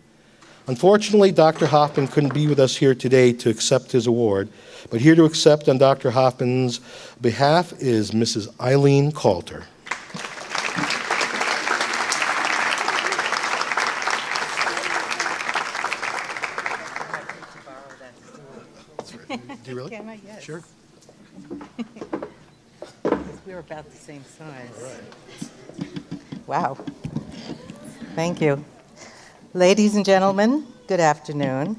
Unfortunately, Dr. Hoffman couldn't be with us here today to accept his award, but here to accept on Dr. Hoffman's behalf is Mrs. Eileen Coulter. Do you really? Can I? Yes. Sure. We're about the same size. Wow. Thank you. Ladies and gentlemen, good afternoon.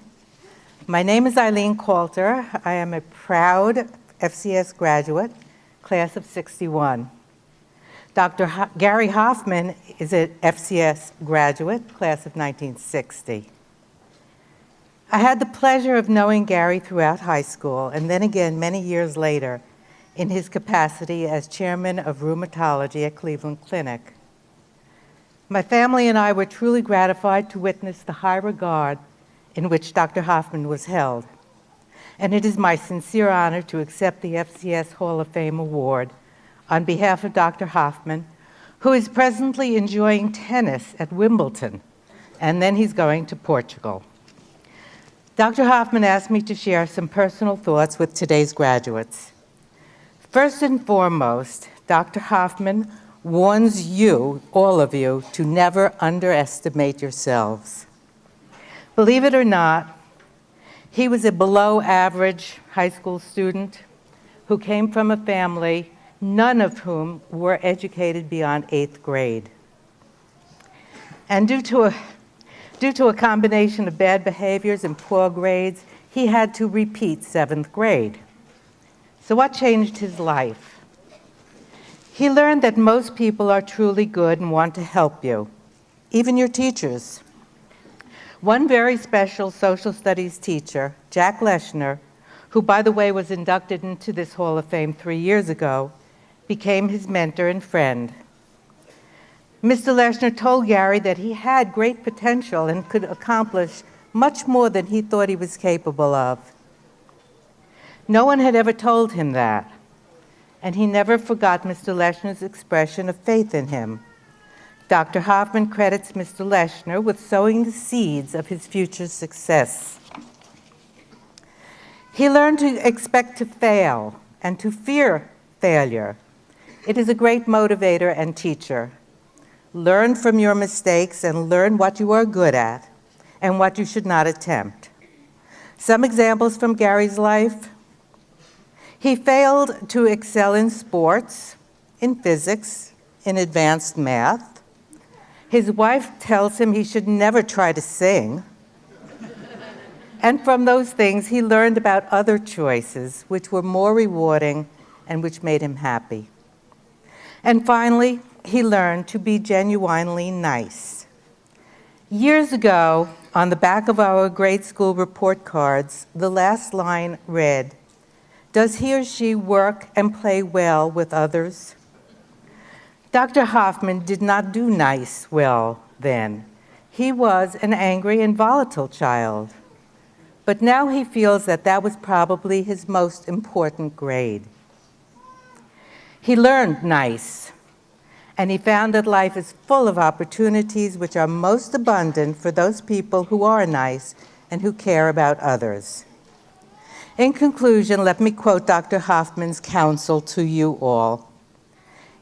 My name is Eileen Coulter. I am a proud FCS graduate, class of '61. Dr. Gary Hoffman is an FCS graduate, class of 1960. I had the pleasure of knowing Gary throughout high school, and then again many years later in his capacity as chairman of rheumatology at Cleveland Clinic. My family and I were truly gratified to witness the high regard in which Dr. Hoffman was held. And it is my sincere honor to accept the FCS Hall of Fame Award on behalf of Dr. Hoffman, who is presently enjoying tennis at Wimbledon, and then he's going to Portugal. Dr. Hoffman asked me to share some personal thoughts with today's graduates. First and foremost, Dr. Hoffman warns you, all of you, to never underestimate yourselves. Believe it or not, he was a below-average high school student who came from a family, none of whom were educated beyond 8th grade. And due to a combination of bad behaviors and poor grades, he had to repeat 7th grade. So what changed his life? He learned that most people are truly good and want to help you, even your teachers. One very special social studies teacher, Jack Leshner, who, by the way, was inducted into this Hall of Fame 3 years ago, became his mentor and friend. Mr. Leshner told Gary that he had great potential and could accomplish much more than he thought he was capable of. No one had ever told him that, and he never forgot Mr. Leshner's expression of faith in him. Dr. Hoffman credits Mr. Leshner with sowing the seeds of his future success. He learned to expect to fail and to fear failure. It is a great motivator and teacher. Learn from your mistakes and learn what you are good at and what you should not attempt. Some examples from Gary's life. He failed to excel in sports, in physics, in advanced math. His wife tells him he should never try to sing. And from those things, he learned about other choices which were more rewarding and which made him happy. And finally, he learned to be genuinely nice. Years ago, on the back of our grade school report cards, the last line read, "Does he or she work and play well with others?" Dr. Hoffman did not do nice well then. He was an angry and volatile child. But now he feels that that was probably his most important grade. He learned nice, and he found that life is full of opportunities which are most abundant for those people who are nice and who care about others. In conclusion, let me quote Dr. Hoffman's counsel to you all.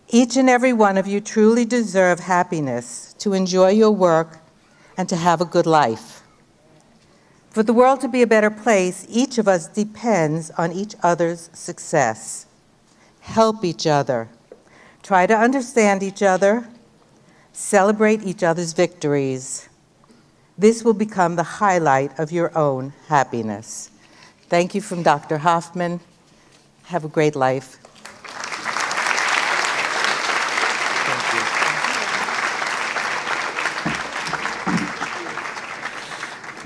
Each and every one of you truly deserve happiness, to enjoy your work, and to have a good life. For the world to be a better place, each of us depends on each other's success. Help each other. Try to understand each other. Celebrate each other's victories. This will become the highlight of your own happiness. Thank you from Dr. Hoffman. Have a great life.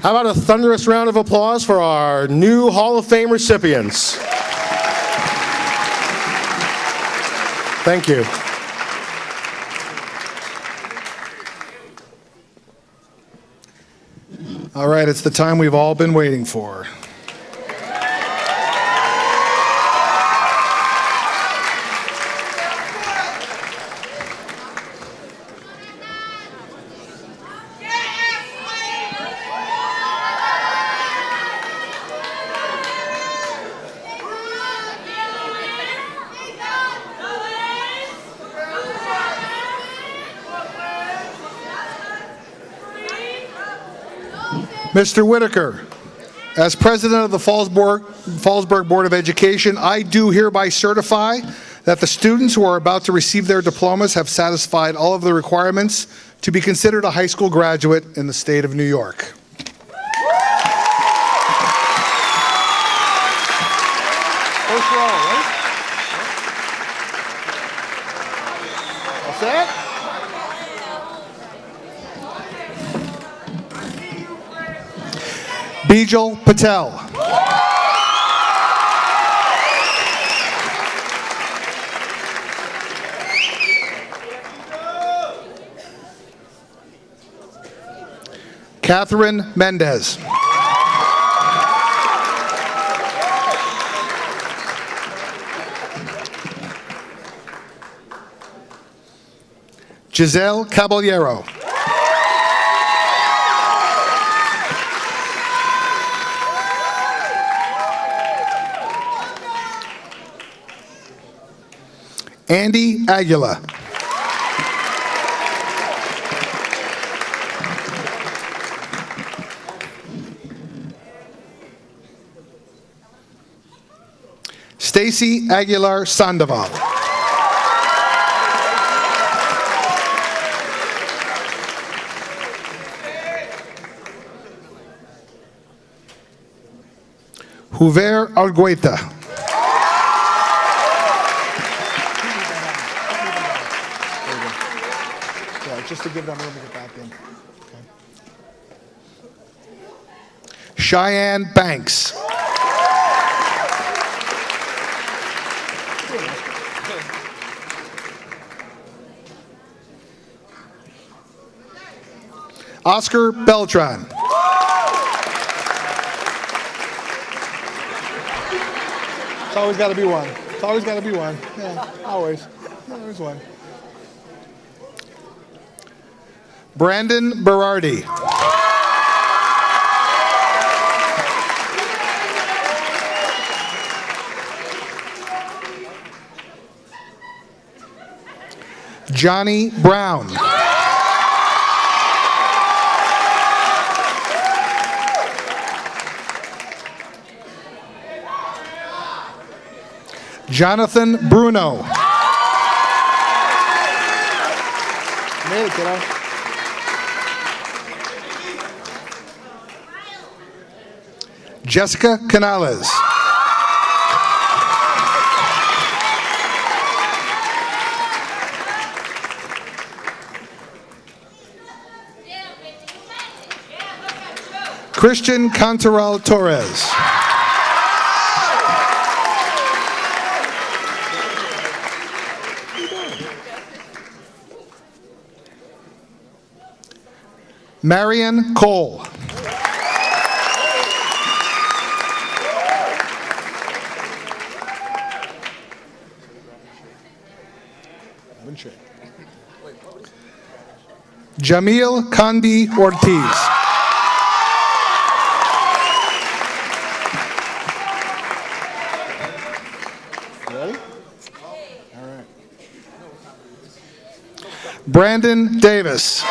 How about a thunderous round of applause for our new Hall of Fame recipients? Thank you. All right, it's the time we've all been waiting for. Mr. Whitaker, as president of the Fallsburg Board of Education, I do hereby certify that the students who are about to receive their diplomas have satisfied all of the requirements to be considered a high school graduate in the state of New York. First row, right? All set? Bijal Patel. Catherine Mendez. Giselle Caballero. Andy Aguila. Stacy Aguilar Sandoval. Juver Argueta. Just to give them room to get back in. Cheyenne Banks. Oscar Beltran. It's always got to be one. It's always got to be one. Yeah, always. There's one. Brandon Berardi. Johnny Brown. Jonathan Bruno. Made it, kiddo. Jessica Canales. Christian Cantoral Torres. Marion Cole. Jamil Kandi Ortiz. Ready? All right. Brandon Davis.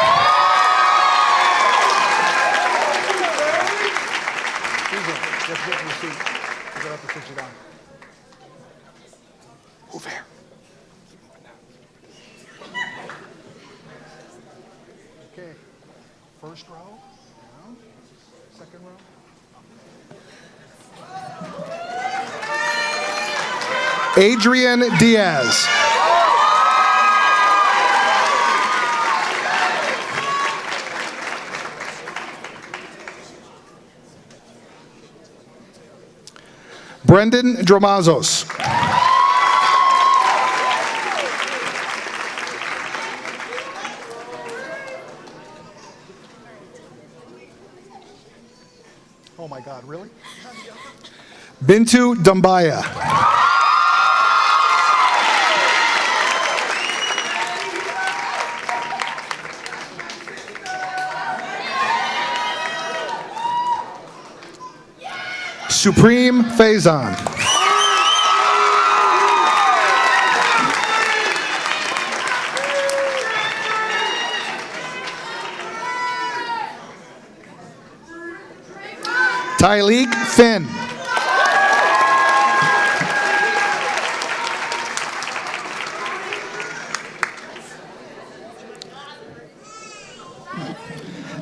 Okay. First row. Down. Second row. Adrian Diaz. Brendan Dromazos. Oh my God, really? Bintu Dumbaya. Supreme Faison. Tyleek Finn.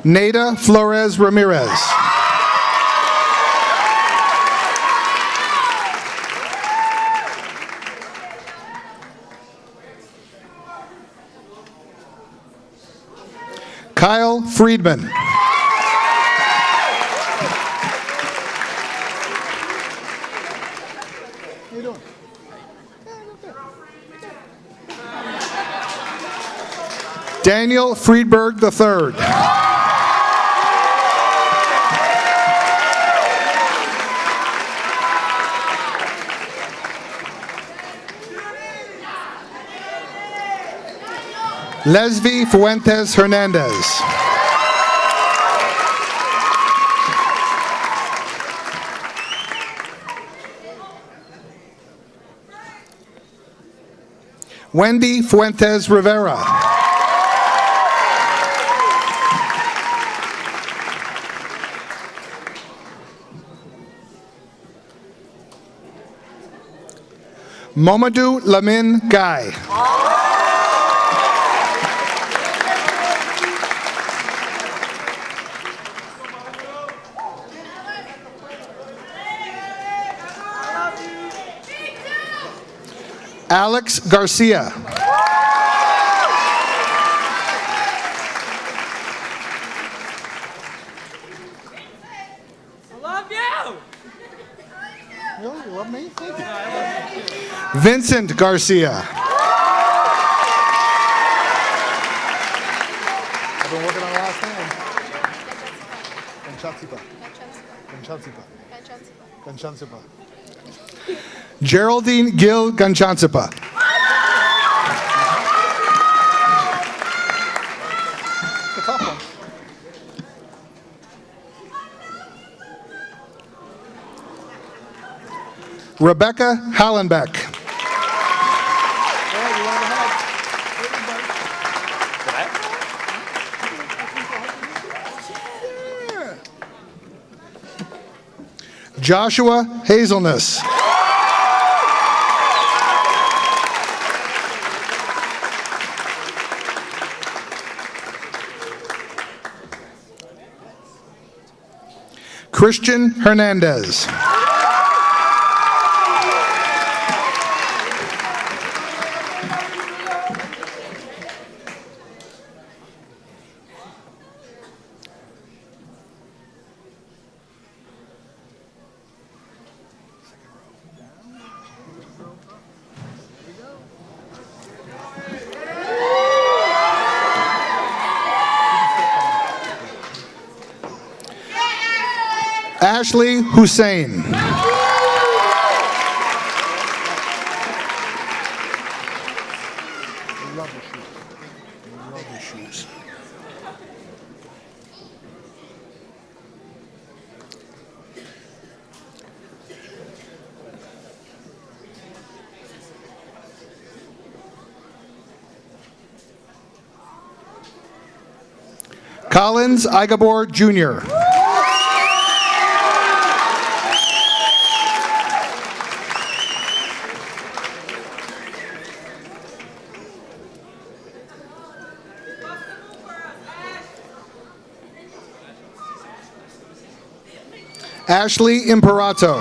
Nada Flores Ramirez. Kyle Friedman. How you doing? Daniel Friedberg III. Lesvi Fuentes Hernandez. Wendy Fuentes Rivera. Momadou Lamin Guy. Alex Garcia. Really? You love me? Thank you. Vincent Garcia. I've been working on the last name. Ganchansipa. Geraldine Gil Ganchansipa. It's a tough one. Rebecca Hallenbeck. Joshua Hazelness. Christian Hernandez. Ashley Hussein. Collins Igabor Jr. Ashley Imperato.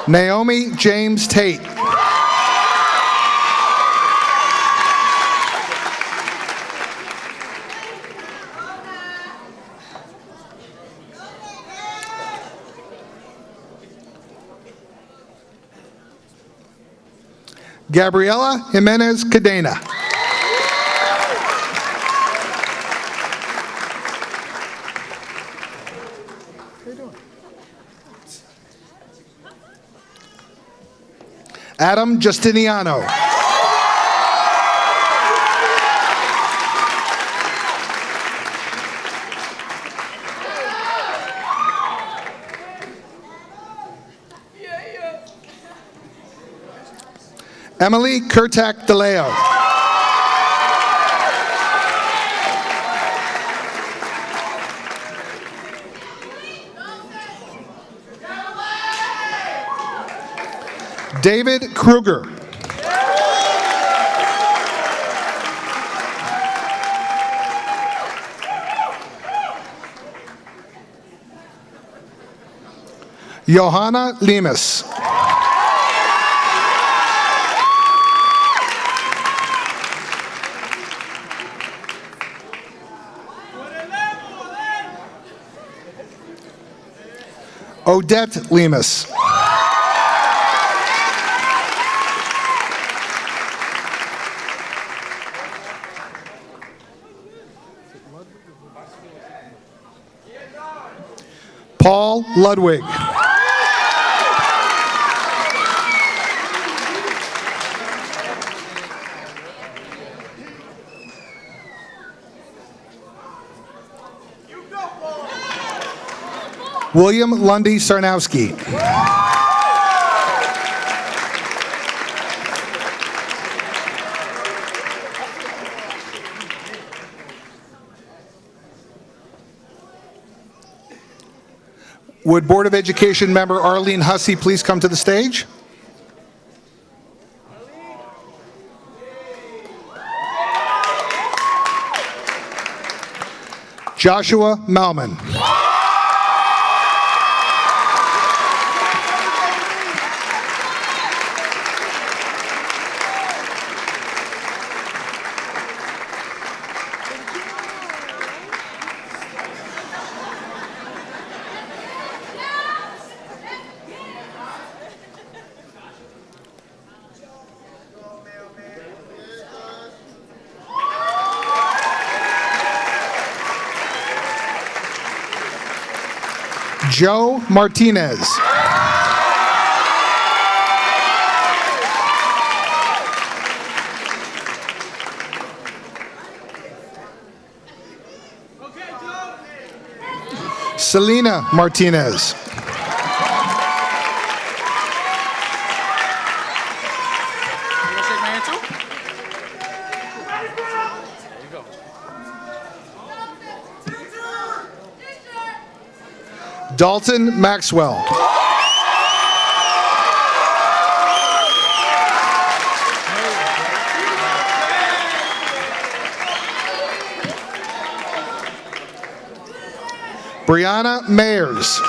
Naomi James Tate. Gabriela Jimenez Cadena. Adam Justiniano. Emily Kurtak DeLeo. David Kruger. Johanna Lemus. Odette Lemus. Paul Ludwig. William Lundy Sarnowski. Would Board of Education member Arlene Hussey please come to the stage? Joshua Malman. Joe Martinez. Selena Martinez. Dalton Maxwell. Brianna Mayers.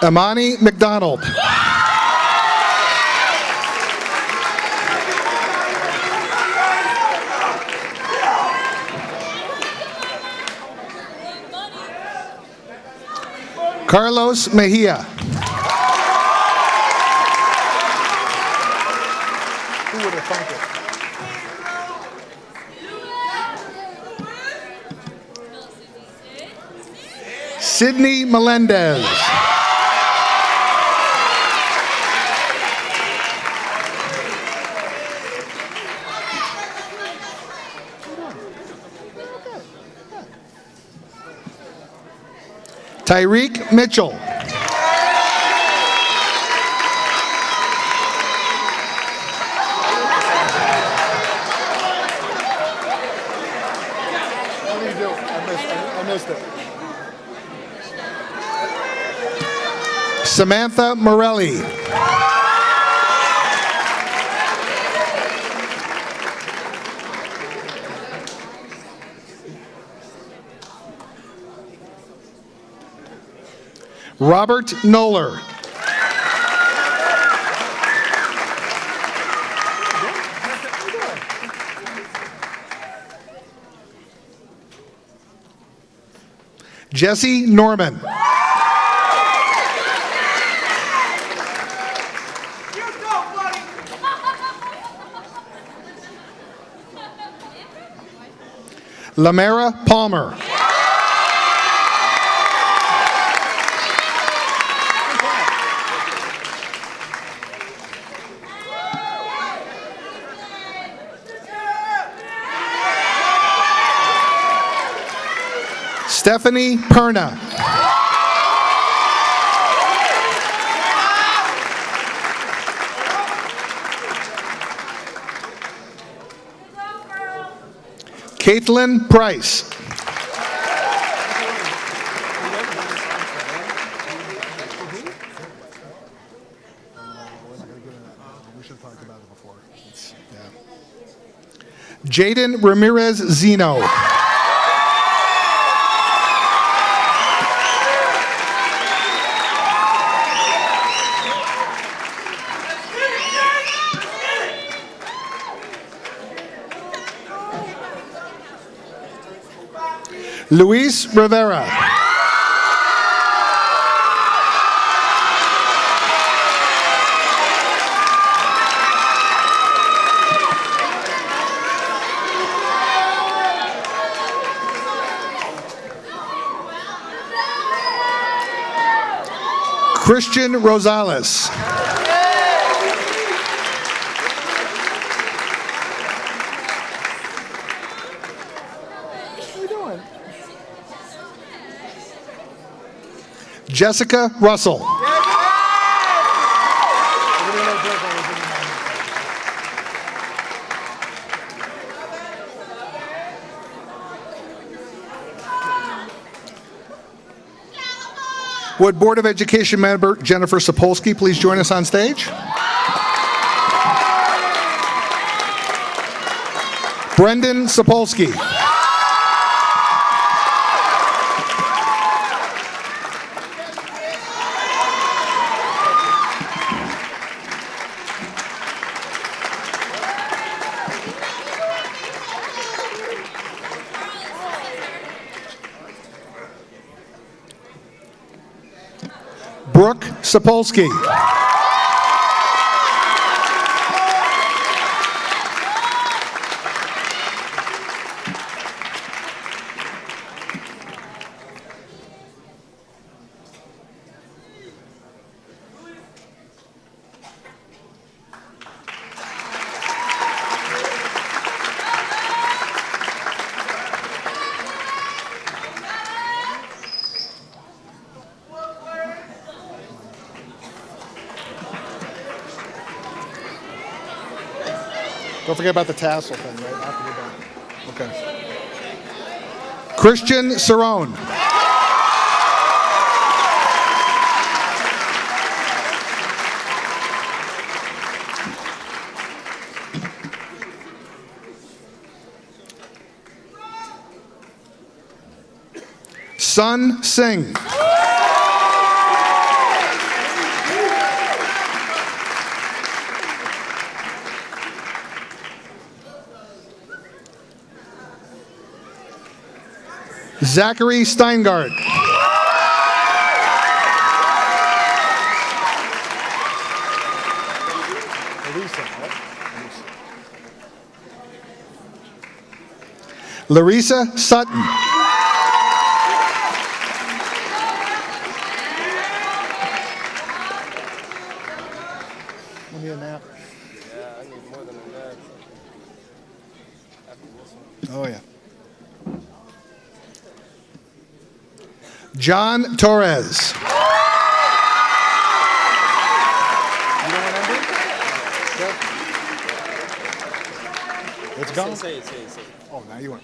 Amani McDonald. Carlos Mejia. Who would have thunk it? Sydney Melendez. Tyreek Mitchell. What do you do? I missed it. Samantha Morelli. Robert Knoller. Jesse Norman. Lamara Palmer. Stephanie Perna. Caitlin Price. Jaden Ramirez Zeno. Luis Rivera. Christian Rosales. Jessica Russell. Would Board of Education member Jennifer Sapolsky please join us on stage? Brendan Sapolsky. Brooke Sapolsky. Don't forget about the tassel thing, right? After you're done. Okay. Christian Cerrone. Sun Singh. Zachary Steingart. Larissa Sutton. I need a nap. Yeah, I need more than a nap. Oh, yeah. John Torres. Let's go. Oh, now you want.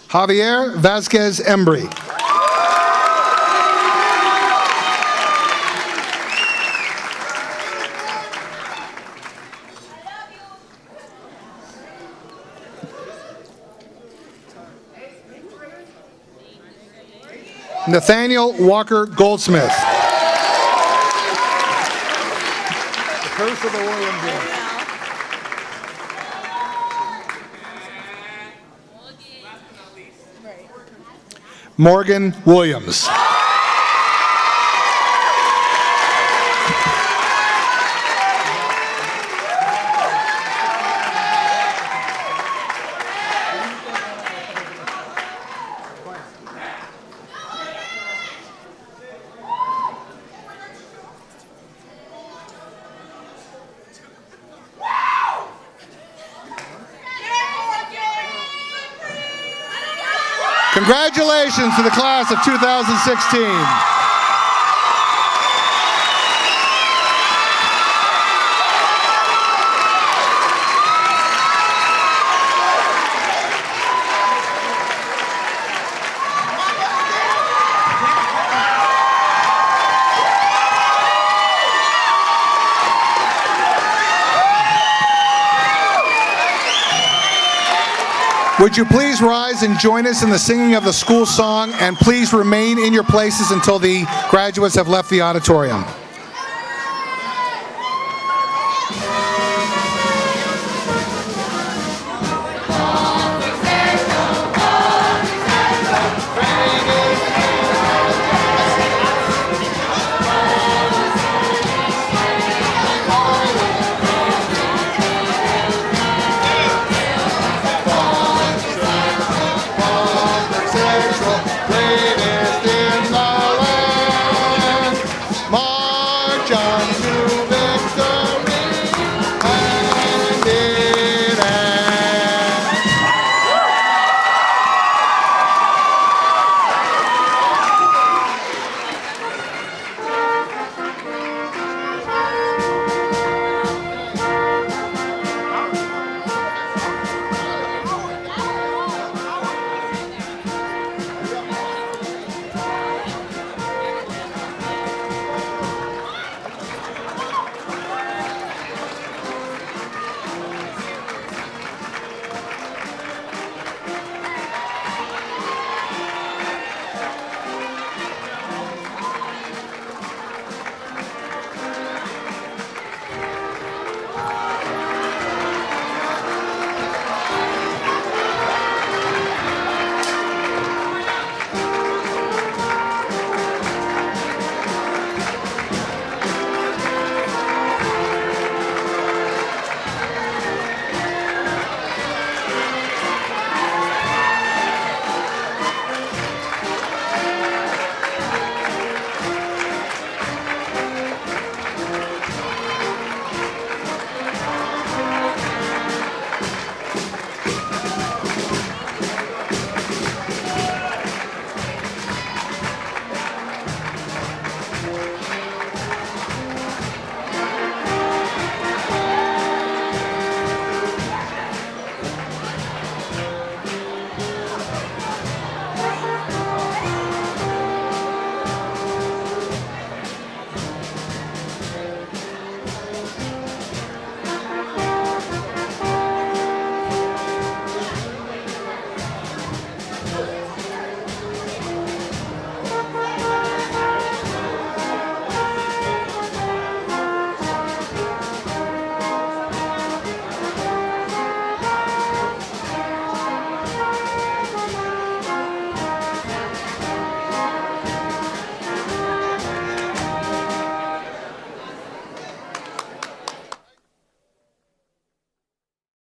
Javier Vasquez Embry. Nathaniel Walker Goldsmith. The curse of the Williams game. Morgan Williams. Congratulations to the class of 2016. Would you please rise and join us in the singing of the school song, and please remain in your places until the graduates have left the auditorium. Central,